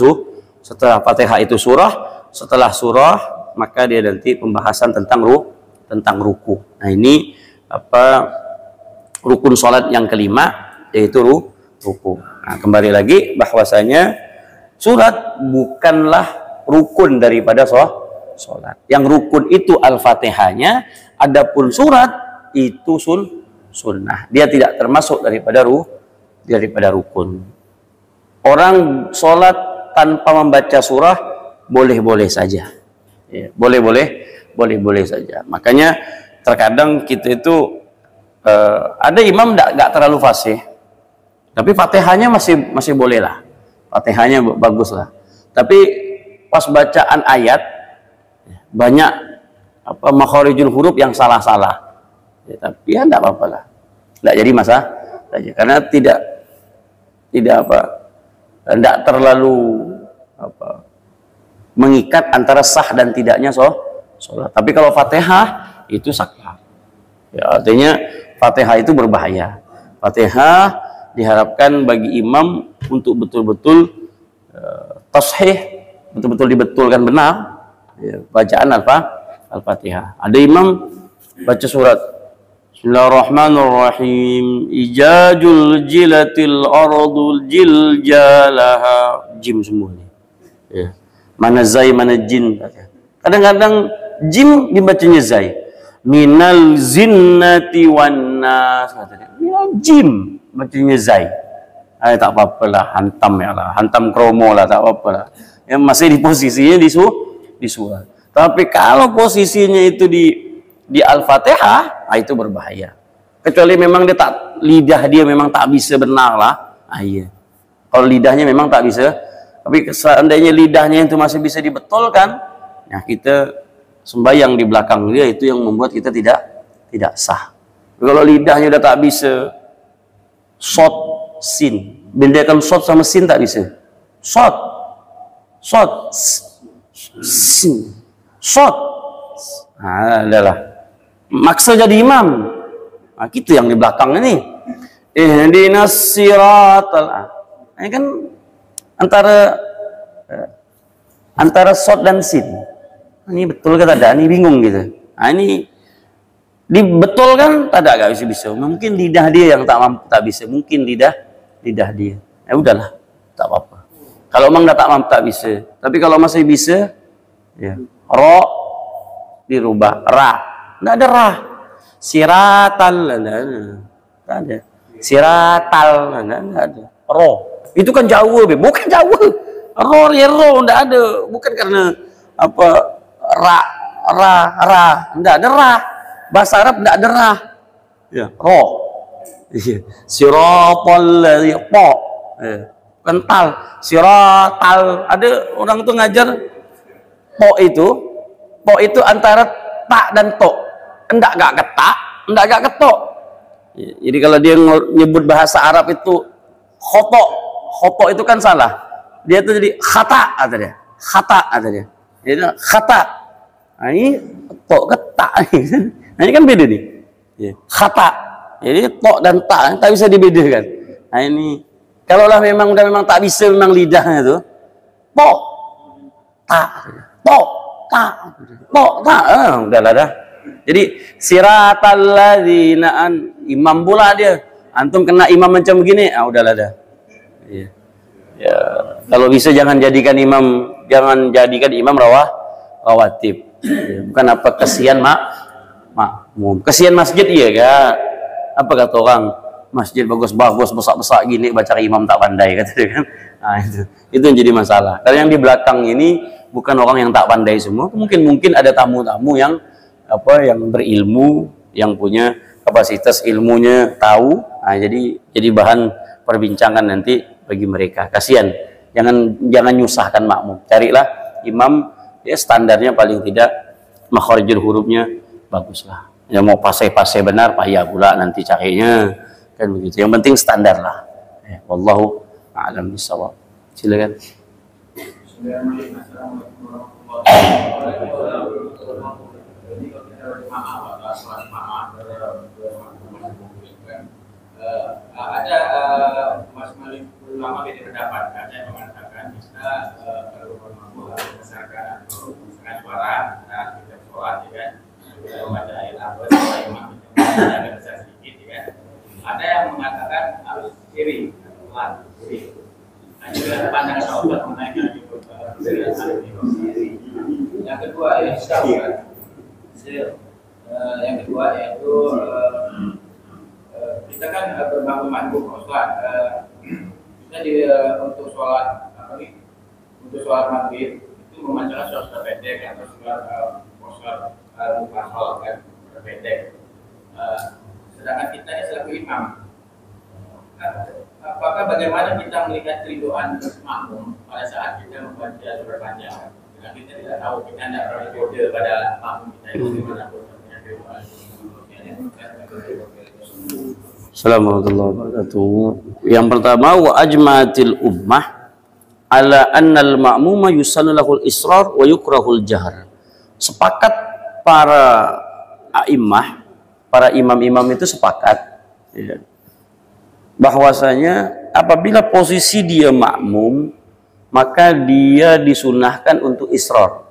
Speaker 1: setelah Fatihah itu surah, setelah surah maka dia nanti pembahasan tentang ruku. Nah, ini rukun sholat yang kelima, yaitu ruku. Nah, kembali lagi bahwasanya surat bukanlah rukun daripada sholat. Yang rukun itu Al-Fatihahnya, adapun surat itu sunnah. Dia tidak termasuk daripada rukun. Orang sholat tanpa membaca surah boleh-boleh saja. Ya, boleh-boleh saja. Makanya terkadang kita itu ada imam nggak terlalu fasih, tapi Fatihahnya masih boleh lah. Fatihahnya bagus lah. Tapi pas bacaan ayat banyak makharijul huruf yang salah-salah. Ya, tapi ya enggak apa-apa lah. Enggak jadi masalah saja, karena enggak terlalu mengikat antara sah dan tidaknya sholat. Tapi kalau Fatihah itu sah. Ya, artinya Fatihah itu berbahaya. Fatihah diharapkan bagi imam untuk betul-betul tashih, betul-betul dibetulkan benar ya, bacaan Al-Fatihah. Ada imam baca surat Bismillahirrahmanirrahim, ijajul jilatil ardul jiljalaha, jim semuanya ya. Mana zai mana jin. Kadang-kadang jim dibacanya zai. Minal zinnati wan nas, katanya. Minal jim bacanya zai. Tak apa-apa lah, hantam ya lah, hantam kromo lah, tak apa-apa lah. Yang masih di posisinya di surah. Tapi kalau posisinya itu di Al-Fatihah, itu berbahaya. Kecuali memang lidah dia memang tak bisa benar lah. Iya. Kalau lidahnya memang tak bisa, tapi seandainya lidahnya itu masih bisa dibetulkan, ya kita sembahyang di belakang dia, itu yang membuat kita tidak sah. Kalau lidahnya udah tak bisa, shot sin, bedakan shot sama sin tak bisa. Shot sin, shot. Nah, adalah maksa jadi imam. Nah, gitu yang di belakang ini. Ihdinas siratal. Ini kan antara shot dan sin. Ini betul kan ada? Ini bingung gitu. Nah, ini dibetulkan tak bisa. Mungkin lidah dia yang tak bisa. Mungkin lidah dia. Ya udahlah, tak apa-apa. Kalau memang tak mampu tak bisa. Tapi kalau masih bisa, ya ro dirubah ra. Enggak ada ra. Siratal enggak ada. Siratal enggak ada. Ro. Itu kan Jawa, bukan Jawa. Ro enggak ada. Bukan karena ra, enggak ada ra. Bahasa Arab enggak ada ra. Ya, ro. Siratal ladzi po. Kental. Siratal. Ada orang tuh ngajar po itu antara tak dan tok. Enggak ketak, enggak ketok. Jadi kalau dia nyebut bahasa Arab itu khoto itu kan salah. Dia tuh jadi khata ada dia. Jadi khata. Nah, ini tok ketak. Nah, ini kan beda nih. Khata. Jadi tok dan tak bisa dibedakan. Nah, ini kalaulah memang tak bisa memang lidahnya itu po tak udahlah dah. Jadi siratal ladzina imam pula dia. Antum kena imam macam begini, udahlah dah. Iya. Ya, kalau bisa jangan jadikan imam rawatib. Ya, bukan apa kesian makmum. Kesian masjid iya kan? Apa kata orang? Masjid bagus-bagus, besar-besar gini, baca imam tak pandai kata dia kan. Nah, itu yang jadi masalah. Kalau yang di belakang ini bukan orang yang tak pandai semua, mungkin ada tamu-tamu yang berilmu, yang punya kapasitas ilmunya tahu. Nah, jadi bahan perbincangan nanti bagi mereka. Kasihan. Jangan nyusahkan makmum. Carilah imam ya standarnya paling tidak makharijul hurufnya baguslah. Ya mau pase benar payah pula nanti carinya. Kan begitu. Yang penting standar lah. Ya, wallahu a'lam bishawab. Silakan.
Speaker 2: Ada masing-masing ulama beda pendapat. Ada yang mengatakan kita kalau bermakmum berdasarkan atau dengan suara kita sholat, ya kan? Kita membaca ayat apa imam kita agak besar sedikit, ya kan? Ada yang mengatakan harus kiri, pelan, kiri. Nah, juga pandangan sahabat menaikkan itu yang kedua yang kedua yaitu kita kan bermakmum sholat kita untuk sholat untuk sholat maghrib itu membacakan surat pendek atau surat al-Mufassal kan pendek. Sedangkan kita ini selaku imam, apakah bagaimana kita melihat keriduan makmum pada saat kita membaca surat panjang? Karena kita tidak tahu, kita tidak pernah kode pada makmum kita itu dimanapun punya keriduan.
Speaker 1: Assalamualaikum warahmatullahi wabarakatuh. Yang pertama, wa ajmatil ummah ala annal ma'muma yusannu lahul israr wa yukrahul jahr. Sepakat para a'immah, para imam-imam itu sepakat ya, bahwasanya apabila posisi dia makmum maka dia disunahkan untuk israr.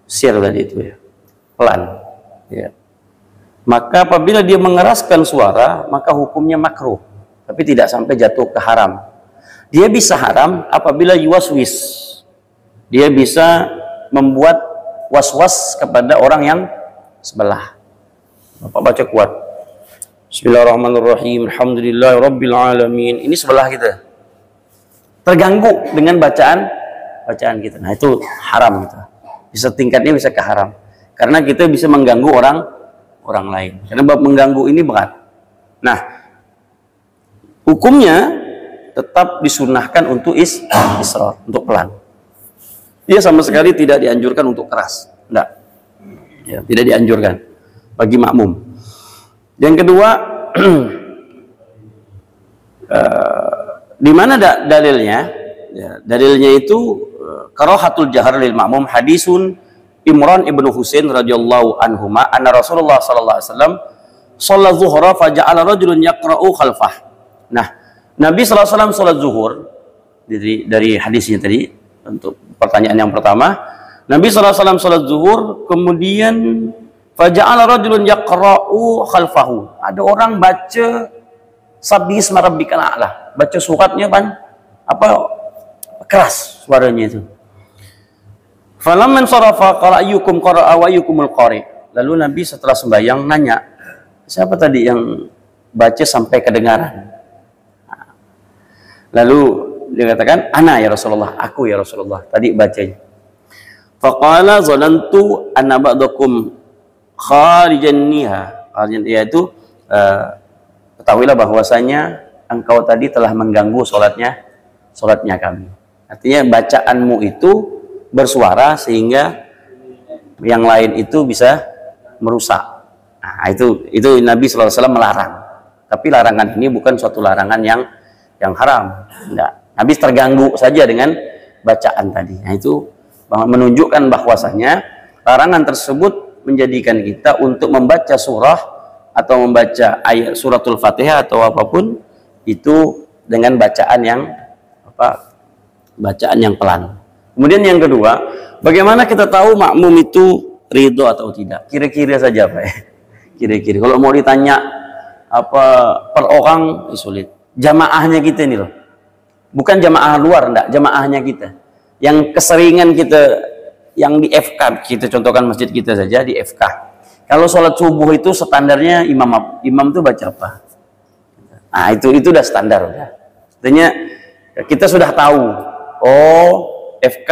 Speaker 1: Sir tadi itu ya. Pelan. Ya. Maka apabila dia mengeraskan suara, maka hukumnya makruh, tapi tidak sampai jatuh ke haram. Dia bisa haram apabila yuwaswis. Dia bisa membuat was-was kepada orang yang sebelah. Bapak baca kuat. Bismillahirrahmanirrahim. Alhamdulillahirabbil alamin. Ini sebelah kita. Terganggu dengan bacaan kita. Nah, itu haram gitu. Bisa tingkatnya bisa ke haram. Karena kita bisa mengganggu orang lain. Karena bab mengganggu ini berat. Nah, hukumnya tetap disunahkan untuk israr, untuk pelan. Dia sama sekali tidak dianjurkan untuk keras. Enggak. Ya, tidak dianjurkan bagi makmum. Yang kedua, di mana dalilnya? Ya, dalilnya itu karahatul jahar lil makmum hadisun Imran ibnu Husain radhiyallahu anhuma anna Rasulullah sallallahu alaihi wasallam shalla zuhra fa ja'ala rajulun yaqra'u khalfah. Nah, Nabi sallallahu alaihi wasallam salat zuhur dari hadisnya tadi untuk pertanyaan yang pertama, Nabi sallallahu alaihi wasallam salat zuhur kemudian fa ja'ala rajulun yaqra'u khalfahu. Ada orang baca Sabbihisma rabbikal a'la, baca suratnya keras suaranya itu. Falamman sarafa qala ayyukum qara'a wa ayyukumul qari. Lalu Nabi setelah sembahyang nanya, siapa tadi yang baca sampai kedengaran? Lalu dia katakan, ana ya Rasulullah, aku ya Rasulullah, tadi bacanya. Faqala zanantu anna ba'dakum kharijan niha. Kharijan niha itu ketahuilah bahwasanya engkau tadi telah mengganggu salatnya kami. Artinya bacaanmu itu bersuara sehingga yang lain itu bisa merusak. Nah, itu Nabi sallallahu alaihi wasallam melarang. Tapi larangan ini bukan suatu larangan yang haram. Enggak. Nabi terganggu saja dengan bacaan tadi. Nah, itu menunjukkan bahwasanya larangan tersebut menjadikan kita untuk membaca surah atau membaca ayat suratul Fatihah atau apapun itu dengan bacaan yang pelan. Kemudian yang kedua, bagaimana kita tahu makmum itu ridho atau tidak? Kira-kira saja, Pak. Kira-kira. Kalau mau ditanya per orang sulit. Jamaahnya kita ini loh. Bukan jamaah luar, enggak, jamaahnya kita. Yang keseringan kita, yang di FK, kita contohkan masjid kita saja di FK. Kalau sholat subuh itu standarnya imam itu baca apa? Nah, itu udah standar udah. Artinya kita sudah tahu, oh FK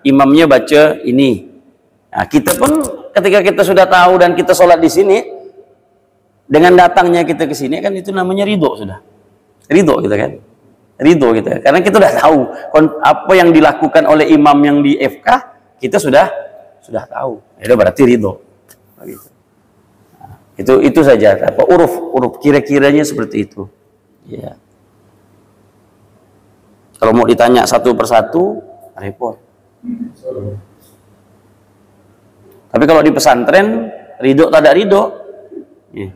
Speaker 1: imamnya baca ini. Nah, kita pun ketika kita sudah tahu dan kita sholat di sini, dengan datangnya kita ke sini kan itu namanya ridho sudah. Ridho kita kan. Ridho kita. Karena kita sudah tahu apa yang dilakukan oleh imam yang di FK, kita sudah tahu. Itu berarti ridho. Begitu. Nah, itu saja. Apa uruf kira-kiranya seperti itu. Ya. Kalau mau ditanya satu persatu, repot. Tapi kalau di pesantren, ridho tak ada ridho. Ya.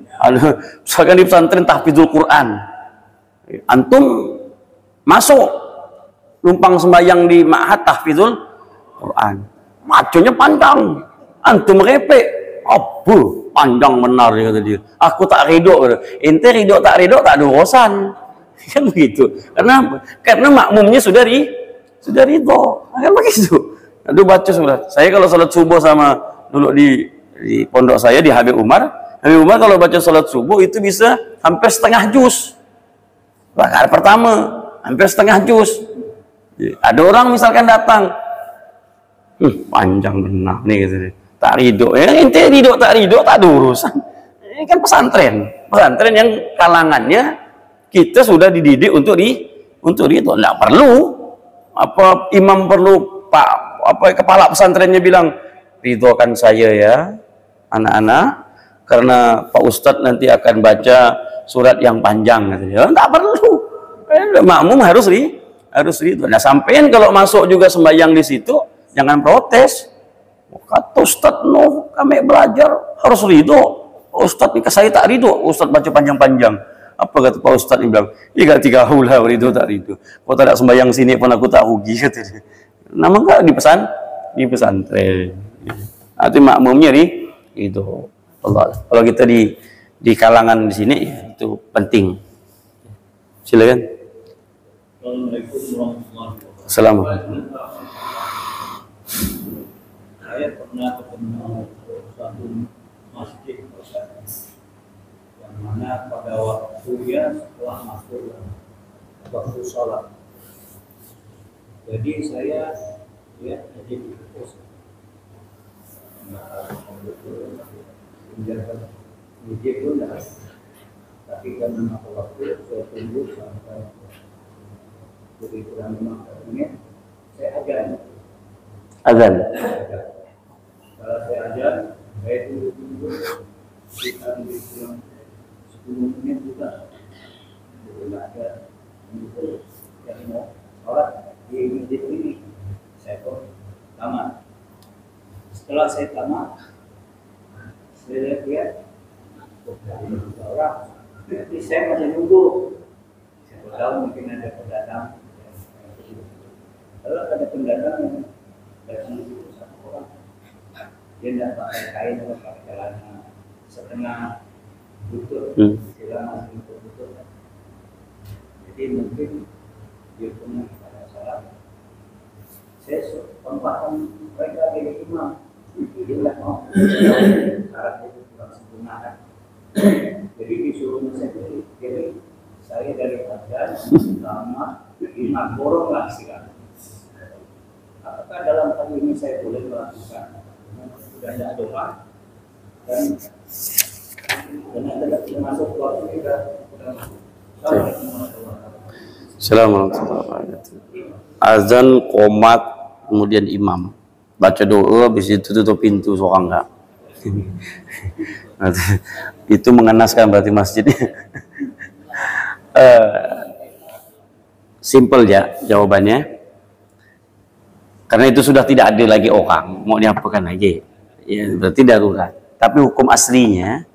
Speaker 1: Misalkan di pesantren tahfidzul Quran, antum masuk numpang sembahyang di ma'had tahfidzul Quran, maconya panjang, antum repek, abu panjang benar kata dia. Aku tak ridho, ente ridho tak ada urusan. Kan begitu. Karena makmumnya sudah ridho. Kan begitu. Aduh baca sudah. Saya kalau salat subuh sama dulu di pondok saya di Habib Umar kalau baca salat subuh itu bisa hampir setengah juz. Rakaat pertama hampir setengah juz. Ada orang misalkan datang, panjang benar nih gitu. Tak ridho. Ente ridho tak ada urusan. Ini kan pesantren yang kalangannya kita sudah dididik untuk ridho. Nggak perlu apa imam perlu kepala pesantrennya bilang ridhokan saya ya anak-anak karena Pak Ustadz nanti akan baca surat yang panjang katanya. Nggak perlu. Makmum harus ridho. Nah sampean kalau masuk juga sembahyang di situ jangan protes. Kata Ustadz kami belajar harus ridho. Ustadz ini saya tak ridho. Ustadz baca panjang-panjang. Apa kata Pak Ustadz ini bilang, iya tiga hula ridho tak ridho. Kau tak ada sembahyang sini pun aku tak rugi kata dia. Nama enggak di pesantren. Itu makmumnya itu Allah. Kalau kita di kalangan di sini ya, itu penting. Silakan. Assalamualaikum.
Speaker 3: Saya pernah ketemu satu masjid yang mana pada waktu setelah masuk waktu sholat. Jadi saya lihat jadi fokus menjaga media itu enggak, tapi karena waktu saya tunggu sampai lebih kurang 5 menit saya azan. Kalau saya ajar, saya tunggu kita bilang 10 menit juga belum ada yang mau sholat di masjid ini. Saya pun tamat. Setelah saya tamat, saya lihat orang, tapi saya masih nunggu. Saya tahu mungkin ada pendatang. Kalau ada pendatang yang datang itu satu orang, dia tidak pakai kain atau pakai celana setengah lutut, celana lutut. Jadi mungkin dia punya pada salah. Saya tempatkan mereka jadi imam. Dia tidak mau. Syarat itu kurang sempurna kan. Jadi disuruh saya jadi saya dari azan sama imam boronglah silakan. Apakah dalam hal ini saya boleh melakukan sudah ada doa dan tidak masuk waktu kita
Speaker 1: Assalamualaikum warahmatullahi wabarakatuh. Azan, qomat, kemudian imam baca doa, habis itu tutup pintu seorang enggak. Itu mengenaskan berarti masjidnya. Simple ya jawabannya. Karena itu sudah tidak ada lagi orang, mau diapakan lagi? Ya, berarti darurat. Tapi hukum aslinya,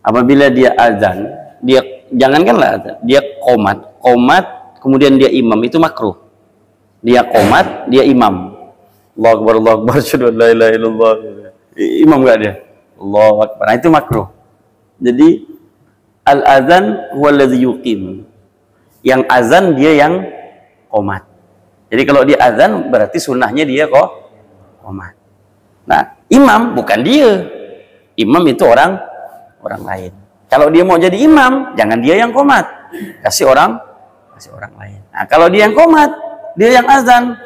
Speaker 1: apabila dia azan, dia jangankanlah azan, dia qomat, kemudian dia imam, itu makruh. Dia qomat, dia imam. Allahu Akbar, asyhadu an la ilaha illallah. Imam enggak dia? Allahu Akbar. Nah, itu makruh. Jadi al-azan huwa alladhi yuqim. Yang azan dia qomat. Jadi kalau dia azan berarti sunnahnya dia kok qomat. Nah, imam bukan dia. Imam itu orang lain. Kalau dia mau jadi imam, jangan dia yang qomat. Kasih orang lain. Nah, kalau dia yang qomat, dia yang azan,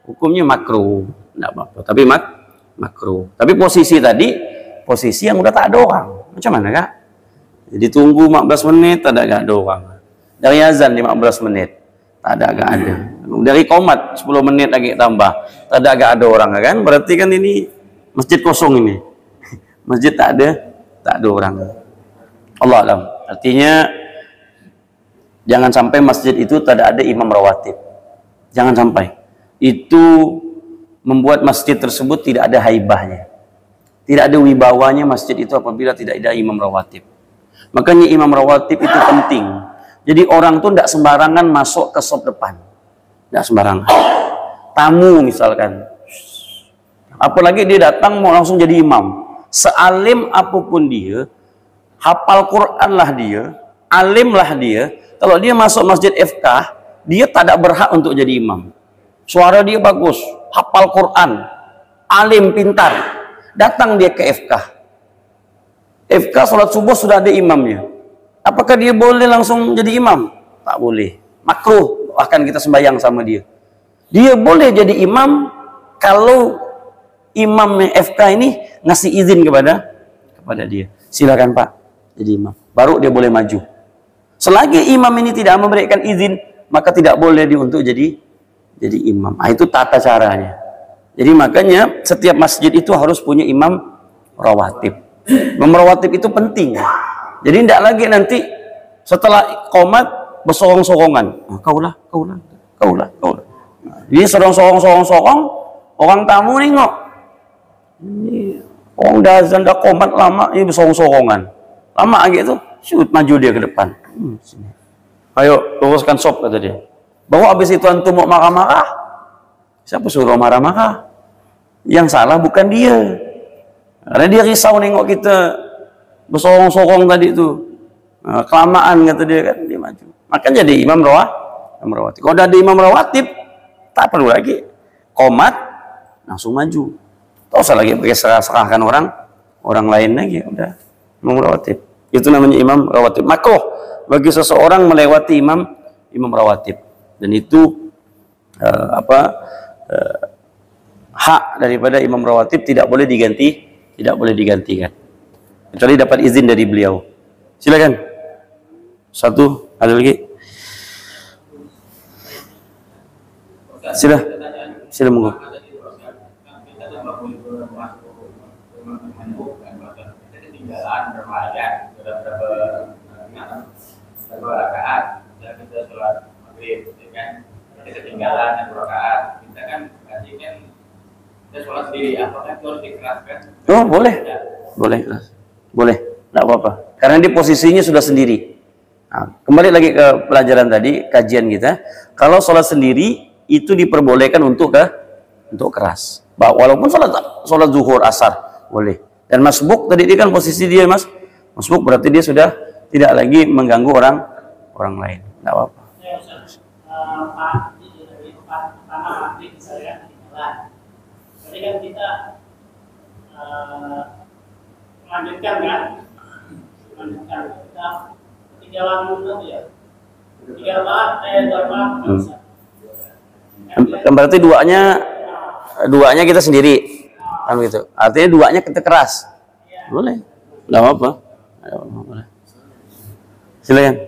Speaker 1: hukumnya makruh. Enggak apa-apa, tapi makruh. Tapi posisi tadi, posisi yang udah tak ada orang. Macam mana, Kak? Jadi tunggu 15 menit, tak ada orang. Dari azan 15 menit, tak ada. Dari qomat 10 menit lagi tambah, tak ada orang, kan? Berarti kan ini masjid kosong ini. Masjid tak ada orang. Allah alam. Artinya jangan sampai masjid itu tidak ada imam rawatib. Jangan sampai. Itu membuat masjid tersebut tidak ada haibahnya. Tidak ada wibawanya masjid itu apabila tidak ada imam rawatib. Makanya imam rawatib itu penting. Jadi orang tuh tidak sembarangan masuk ke sop depan. Tidak sembarangan. Tamu misalkan. Apalagi dia datang mau langsung jadi imam. Sealim apapun dia, hafal Quran lah dia, alim lah dia, kalau dia masuk masjid FK, dia tak ada berhak untuk jadi imam. Suara dia bagus, hafal Quran, alim, pintar. Datang dia ke FK. FK sholat subuh sudah ada imamnya. Apakah dia boleh langsung jadi imam? Tak boleh. Makruh akan kita sembahyang sama dia. Dia boleh jadi imam kalau imam FK ini ngasih izin kepada dia. Silakan Pak jadi imam. Baru dia boleh maju. Selagi imam ini tidak memberikan izin, maka tidak boleh dia untuk jadi imam. Nah, itu tata caranya. Jadi makanya setiap masjid itu harus punya imam rawatib. Imam rawatib itu penting. Jadi tidak lagi nanti setelah qomat bersorong-sorongan. Nah, kaulah. Jadi sorong-sorong, orang tamu nengok. Ini orang dah azan dah qomat lama, ini bersorong-sorongan. Lama gitu, shoot maju dia ke depan. Sini. Ayo luruskan sop kata dia. Bahwa habis itu antum mau marah-marah. Siapa suruh marah-marah? Yang salah bukan dia. Karena dia risau nengok kita bersorong-sorong tadi itu. Nah, kelamaan kata dia kan, dia maju. Makanya jadi imam rawatib. Kalau udah ada imam rawatib, tak perlu lagi qomat langsung maju. Tak usah lagi pakai serahkan orang lain lagi, udah imam rawatib. Itu namanya imam rawatib. Makruh bagi seseorang melewati imam rawatib. Dan itu hak daripada imam rawatib tidak boleh digantikan. Kecuali dapat izin dari beliau. Silakan. Satu, ada lagi? Sila monggo.
Speaker 2: Ketinggalan bermalam beberapa rakaat dan kita sholat maghrib, kan? Kita ketinggalan beberapa rakaat, kita kan berarti kan kita sholat sendiri. Apakah itu harus dikeraskan?
Speaker 1: Oh boleh, tidak apa-apa. Karena di posisinya sudah sendiri. Nah, kembali lagi ke pelajaran tadi, kajian kita. Kalau sholat sendiri itu diperbolehkan untuk keras. Walaupun sholat zuhur, asar boleh. Dan masbuk tadi dia kan posisi dia masbuk berarti dia sudah tidak lagi mengganggu orang lain. Tidak apa-apa.
Speaker 4: Jadi kan kita melanjutkan kita ketinggalan dulu ya. 3 rakaat, 2 rakaat.
Speaker 1: Berarti duanya kita sendiri. Kan gitu. Artinya duanya kita keras. Boleh. Enggak apa-apa. Boleh. Silakan.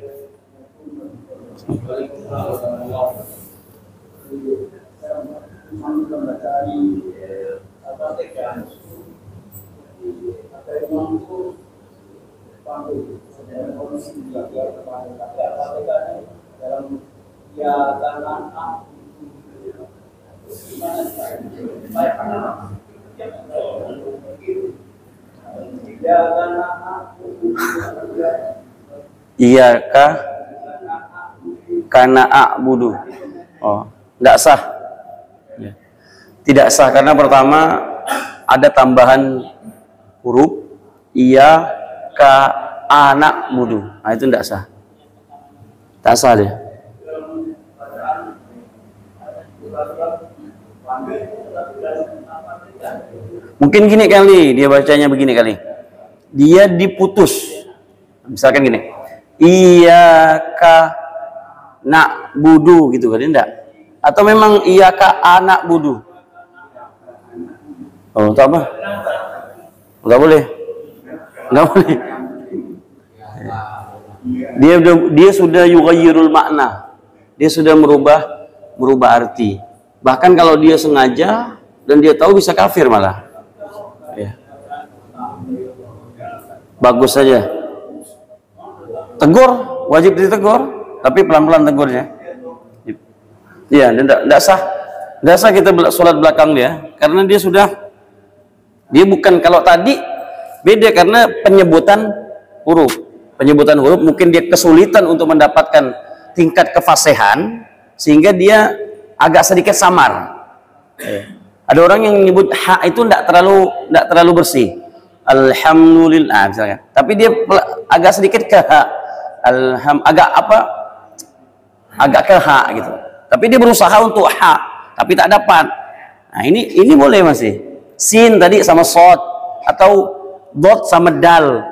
Speaker 1: Iyaka kana a'budu. Oh, tidak sah. Tidak sah karena pertama ada tambahan huruf iya ka anak budu. Nah, itu tidak sah. Tak sah dia. Mungkin gini kali, dia bacanya begini kali. Dia diputus. Misalkan gini. Iyyaka na'budu gitu kan, enggak? Atau memang iyyaka anak budu? Oh, tak apa? Enggak boleh. Enggak boleh. Dia sudah yughayyirul makna. Dia sudah merubah arti. Bahkan kalau dia sengaja dan dia tahu bisa kafir malah. Ya. Bagus saja. Tegur, wajib ditegur, tapi pelan-pelan tegurnya. Iya, tidak sah. Tidak sah kita sholat belakang dia, karena dia bukan, kalau tadi beda karena penyebutan huruf. Penyebutan huruf mungkin dia kesulitan untuk mendapatkan tingkat kefasihan sehingga dia agak sedikit samar. Ada orang yang menyebut ha itu tidak terlalu bersih. Alhamdulillah misalnya. Tapi dia agak sedikit ke ha. Agak ke ha gitu. Tapi dia berusaha untuk ha, tapi tak dapat. Nah, ini boleh masih. Sin tadi sama sod atau dot sama dal.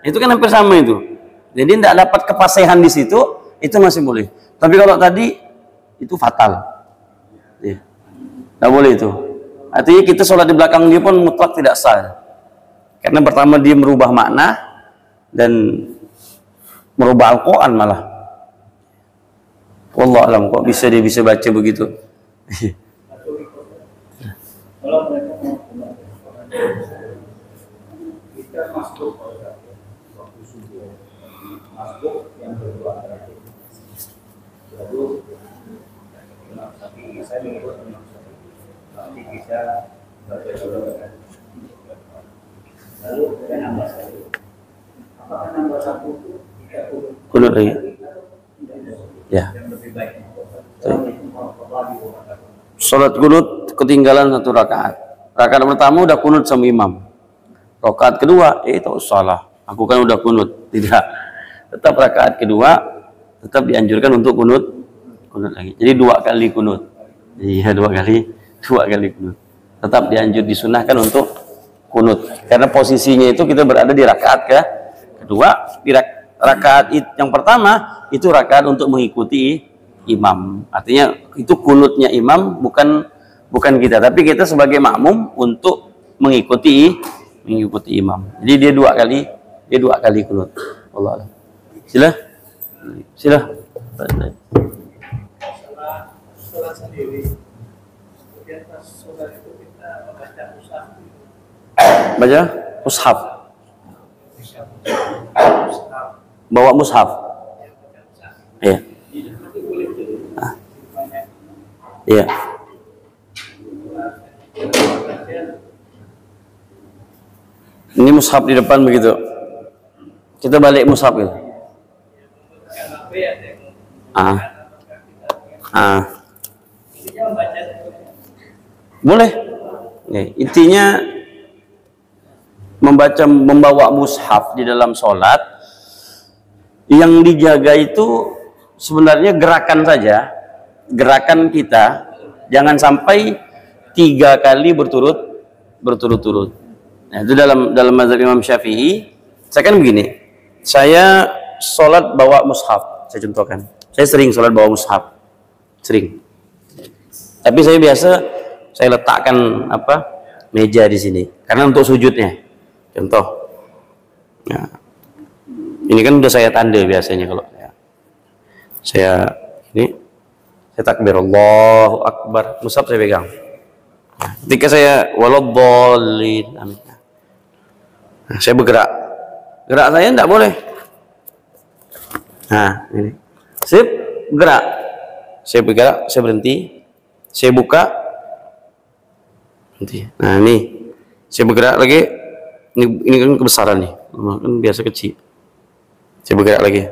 Speaker 1: Itu kan hampir sama itu. Jadi tidak dapat kefasihan di situ, itu masih boleh. Tapi kalau tadi itu fatal. Ya. Tidak boleh itu. Artinya kita sholat di belakang dia pun mutlak tidak sah. Karena pertama dia merubah makna dan merubah Al-Quran malah. Wallahu alam, kok dia bisa baca begitu.
Speaker 3: Kalau mereka kita masuk waktu subuh, masuk yang kedua lalu tapi saya mengikut nanti kita baca dulu lalu kita nambah satu. Apakah nambah satu
Speaker 1: Kunut lagi. Ya.
Speaker 3: yang lebih baik?
Speaker 1: Salat kunut ketinggalan 1 rakaat. Rakaat pertama udah kunut sama imam. Rakaat kedua, itu salah. Aku kan udah kunut. Tidak. Tetap rakaat kedua tetap dianjurkan untuk kunut lagi. Jadi 2 kali kunut. Iya, 2 kali kunut. Tetap disunahkan untuk kunut. Karena posisinya itu kita berada di rakaat kedua, di rakaat yang pertama itu rakaat untuk mengikuti imam. Artinya itu kunutnya imam, bukan kita, tapi kita sebagai makmum untuk mengikuti imam. Jadi dia dua kali kunut. Allah Allah. Sila.
Speaker 4: Sholat sendiri. Kemudian pas sholat itu kita membaca mushaf.
Speaker 1: Baca mushaf. Bawa mushaf. Iya. Iya. Ini mushaf di depan begitu. Kita balik mushaf gitu. Boleh. Ya, intinya membawa mushaf di dalam sholat, yang dijaga itu sebenarnya gerakan saja, gerakan kita, jangan sampai 3 kali berturut-turut. Nah, itu dalam mazhab Imam Syafi'i. Saya kan begini, saya sholat bawa mushaf, saya contohkan. Saya sering sholat bawa mushaf, sering. Tapi saya letakkan meja di sini, karena untuk sujudnya. Contoh, ya, ini kan udah saya tanda biasanya kalau saya takbir Allahu Akbar, mushaf saya pegang. Nah, ketika saya waladhdallin, nah, saya bergerak, gerak saya tidak boleh. Nah, ini, sip, gerak, saya bergerak, saya berhenti, saya buka, berhenti. Nah ini, saya bergerak lagi. Ini kan kebesaran nih, kan biasa kecil. Saya bergerak lagi,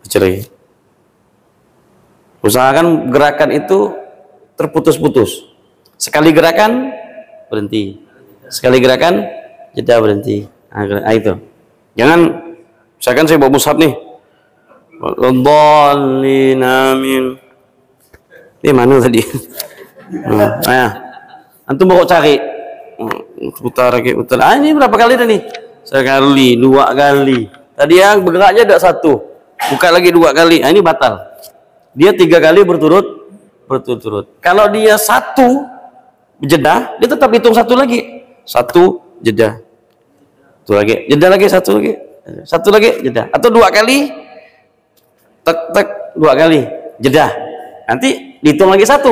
Speaker 1: kecil lagi. Usahakan gerakan itu terputus-putus. Sekali gerakan berhenti, sekali gerakan jeda berhenti. Nah, itu. Jangan, misalkan saya bawa mushaf nih, waladhdallin amin. Ini mana tadi? Antum bawa cari. Putar lagi, putar. Ah, ini berapa kali dah nih? Sekali, 2 kali. Tadi yang bergeraknya ada 1. Buka lagi 2 kali. Ah, ini batal. Dia 3 kali berturut-turut. Kalau dia 1 jeda, dia tetap hitung 1 lagi. 1 jeda. 1 lagi. Jeda lagi 1 lagi. 1 lagi jeda. Atau 2 kali. Tek tek 2 kali jeda. Nanti dihitung lagi 1.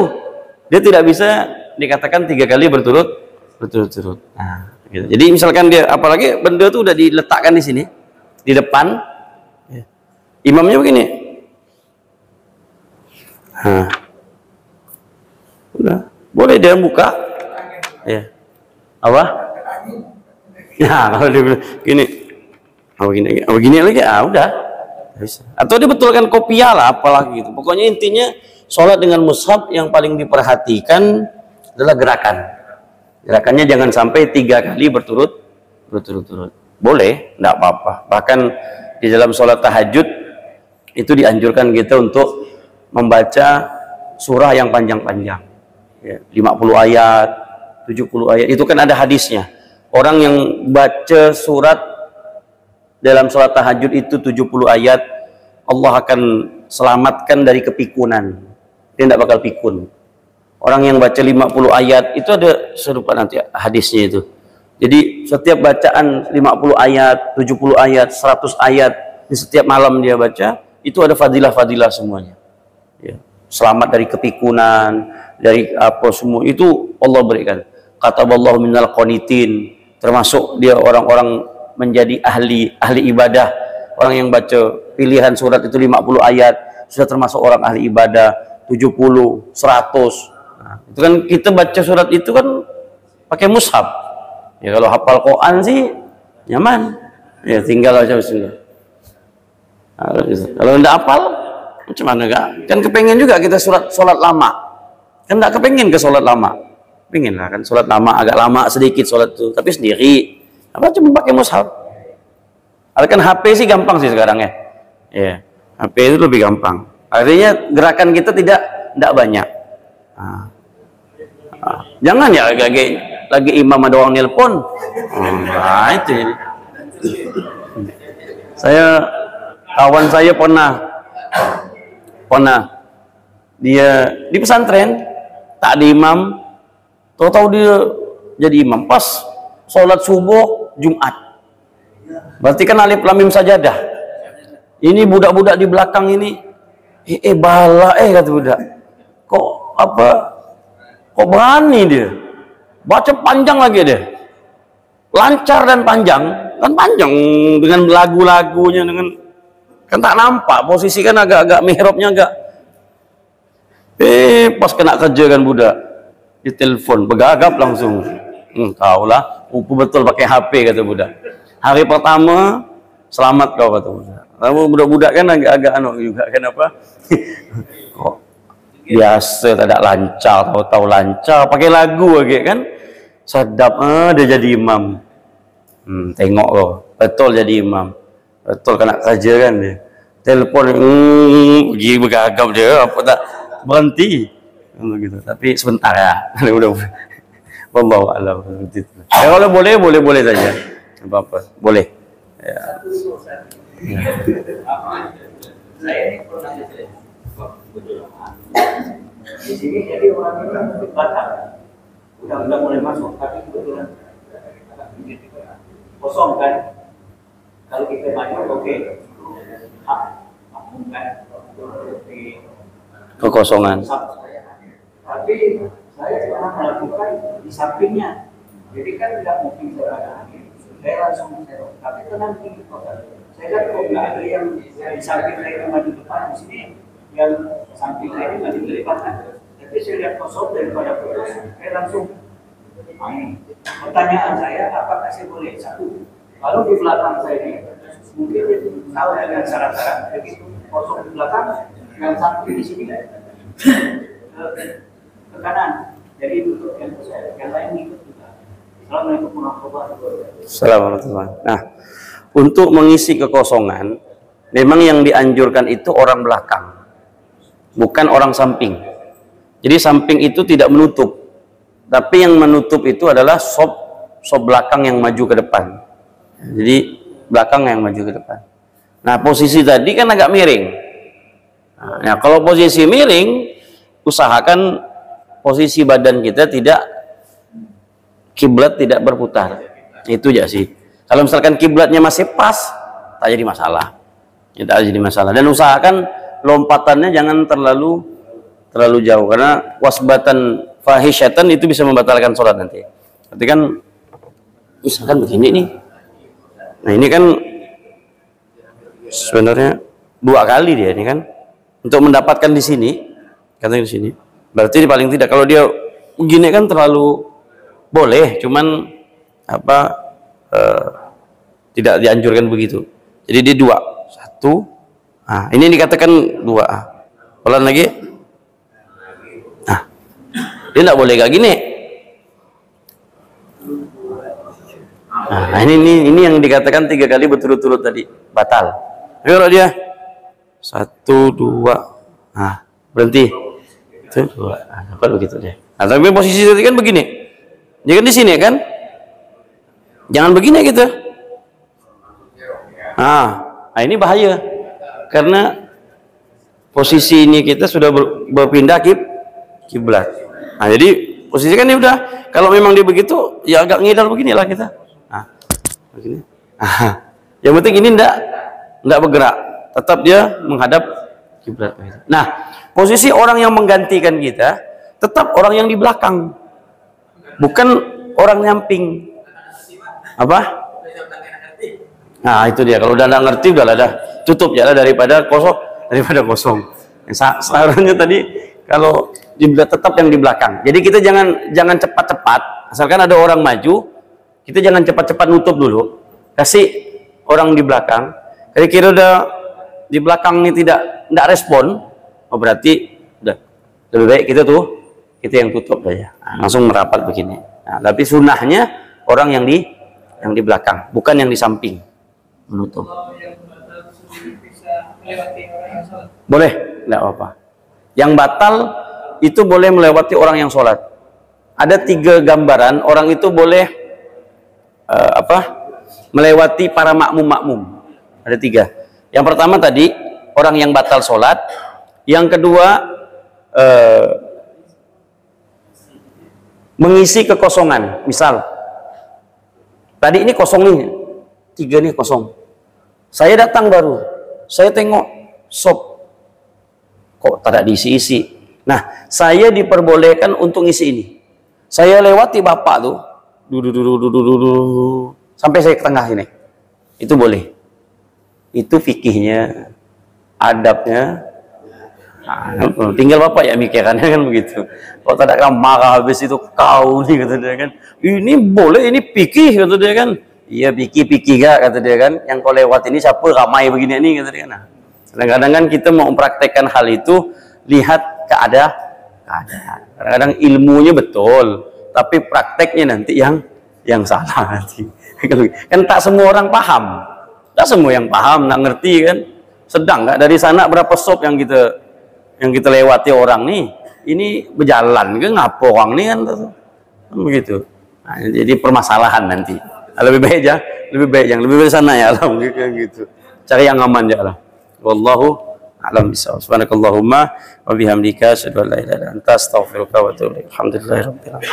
Speaker 1: Dia tidak bisa dikatakan 3 kali berturut-turut. Nah, gitu. Jadi misalkan dia, apalagi benda itu udah diletakkan di sini, di depan, imamnya begini. Nah, udah, boleh dia buka, ya. Apa? Ya, kalau dia bilang gini, begini lagi, udah. Bisa. Atau dia betulkan kopiah lah, apalagi gitu. Pokoknya intinya sholat dengan mushaf yang paling diperhatikan adalah gerakan. Gerakannya jangan sampai 3 kali berturut-turut. Boleh, tidak apa-apa. Bahkan di dalam sholat tahajud itu dianjurkan kita untuk membaca surah yang panjang-panjang. Ya, 50 ayat, 70 ayat. Itu kan ada hadisnya. Orang yang baca surat dalam sholat tahajud itu 70 ayat, Allah akan selamatkan dari kepikunan. Dia tidak bakal pikun. Orang yang baca 50 ayat itu ada serupa nanti hadisnya itu. Jadi setiap bacaan 50 ayat, 70 ayat, 100 ayat di setiap malam dia baca, itu ada fadilah-fadilah semuanya. Ya. Selamat dari kepikunan, dari apa semua itu Allah berikan. Kataballahu minal qanitin, termasuk dia orang-orang menjadi ahli ibadah. Orang yang baca pilihan surat itu 50 ayat sudah termasuk orang ahli ibadah. 70, 100. Nah, itu kan kita baca surat itu kan pakai mushaf. Ya kalau hafal Quran sih nyaman. Ya tinggal aja bismillah. Kalau enggak hafal macam mana enggak? Kan kepengen juga kita sholat lama. Kan enggak kepengen ke sholat lama. Pengen lah kan sholat lama, agak lama sedikit sholat itu, tapi sendiri. Apa cuma pakai mushaf? Kan HP sih gampang sih sekarang ya. Ya, HP itu lebih gampang. Artinya gerakan kita tidak banyak. Jangan ya lagi imam ada orang nelpon. Nah itu. Kawan saya pernah dia di pesantren tak ada imam, tahu-tahu dia jadi imam pas sholat subuh Jumat. Berarti kan alif lam mim sajadah. Ini budak-budak di belakang ini bala kata budak. Kok berani dia? Baca panjang lagi dia. Lancar dan panjang dengan lagu-lagunya, dengan kan tak nampak posisi kan agak mihrabnya agak. Pas kena kerja kan budak ditelepon, begagap langsung. Tahu lah, betul pakai HP kata budak. Hari pertama selamat kau kata budak. Kamu budak-budak kan agak juga kan apa? Kok biasa tak ada lancar, tahu lancar pakai lagu lagi kan? Sedap dia jadi imam. Tengok kau, betul jadi imam. Betul kena kerja kan dia. Telepon pergi bergagap dia, apa tak berhenti. Gitu. Tapi sebentar ya. Udah. Wallahu a'lam. Ya kalau boleh saja. Apa-apa, boleh. Ya.
Speaker 3: Saya ini pernah di sini jadi orang itu batal, udah mulai masuk, tapi kebetulan kosong kan. Kalau kita maju oke, makmum kan
Speaker 1: kekosongan.
Speaker 3: Tapi saya pernah melakukan di sampingnya, jadi kan tidak mungkin saya langsung serok, tapi tenang tinggi kota. Saya lihat kok nggak ada yang di samping saya maju depan di sini, yang samping saya maju di depan. Tapi saya lihat kosong daripada putus, saya langsung. Pertanyaan saya, apakah saya boleh satu? Kalau di belakang saya ini, mungkin tahu dengan syarat-syarat begitu kosong di belakang, yang satu di sini ke kanan. Jadi tutup yang lain ikut juga. Assalamualaikum warahmatullahi wabarakatuh.
Speaker 1: Assalamualaikum. Nah, untuk mengisi kekosongan, memang yang dianjurkan itu orang belakang, bukan orang samping. Jadi samping itu tidak menutup. Tapi yang menutup itu adalah sop belakang yang maju ke depan. Jadi belakang yang maju ke depan. Nah, posisi tadi kan agak miring. Nah, kalau posisi miring, usahakan posisi badan kita tidak kiblat tidak berputar. Itu aja sih. Kalau misalkan kiblatnya masih pas, tak jadi masalah. Tidak jadi masalah. Dan usahakan lompatannya jangan terlalu jauh, karena wasbatan fahisyatan itu bisa membatalkan sholat nanti. Berarti kan misalkan begini nih. Nah, ini kan sebenarnya 2 kali dia ini kan untuk mendapatkan di sini, katanya di sini. Berarti paling tidak kalau dia begini kan terlalu boleh, cuman tidak dianjurkan begitu. Jadi dia 2, 1. Nah, ini dikatakan 2. Pelan lagi. Nah, dia tidak boleh kayak gini. Nah, ini yang dikatakan 3 kali berturut-turut tadi batal. Kalau dia 1, 2, nah berhenti. 1, 2, nah, begitu deh. Nah, tapi posisi tadi kan begini. Dia kan di sini kan? Jangan begini gitu. Nah, ini bahaya. Karena posisi ini kita sudah berpindah kiblat. Nah, jadi posisi kan dia udah, kalau memang dia begitu, ya agak ngidal beginilah kita. Nah, begini. Yang penting ini enggak bergerak, tetap dia menghadap kiblat. Nah, posisi orang yang menggantikan kita tetap orang yang di belakang, bukan orang nyamping. Apa? Nah, itu dia. Kalau udah nggak ngerti, udahlah dah tutup ya daripada kosong. Seharusnya tadi kalau tetap yang di belakang. Jadi kita jangan cepat-cepat. Asalkan ada orang maju, kita jangan cepat-cepat nutup dulu. Kasih orang di belakang. Kira-kira udah di belakang ini tidak respon, oh berarti udah lebih baik kita yang tutup saja. Nah, langsung merapat begini. Nah, tapi sunnahnya orang yang di belakang, bukan yang di samping menutup. Boleh, tidak apa-apa. Yang batal itu boleh melewati orang yang sholat. Ada 3 gambaran orang itu boleh melewati para makmum. Ada 3. Yang pertama tadi orang yang batal sholat. Yang kedua mengisi kekosongan. Misal tadi ini kosong nih, 3 nih kosong. Saya datang baru, saya tengok sop kok tidak diisi-isi. Nah, saya diperbolehkan untuk ngisi ini. Saya lewati bapak tuh, sampai saya ke tengah ini. Itu boleh. Itu fikihnya, adabnya. Nah, tinggal bapak ya mikirkannya kan begitu. Kalau tidak kan marah habis itu kau nih kata dia kan. Ini boleh, ini fikih kata dia kan. Iya fikih gak kata dia kan. Yang kau lewat ini siapa ramai begini nih kata dia kan. Nah, kadang-kadang kan kita mau mempraktekkan hal itu lihat keadaan. Kadang-kadang ilmunya betul, tapi prakteknya nanti yang salah nanti. Kan tak semua orang paham. Tak semua yang paham, nak ngerti kan. Sedang nggak dari sana berapa sop yang kita lewati orang nih. Ini berjalan kan ngapa orang nih kan begitu. Nah, jadi permasalahan nanti. Lebih baik lebih baik sana ya alam gitu. Cari yang aman ya Allah. Wallahu a'lam bishawab. Subhanakallahumma wa bihamdika asyhadu an la ilaha illa anta astaghfiruka wa atubu ilaik. Alhamdulillahirabbil alamin.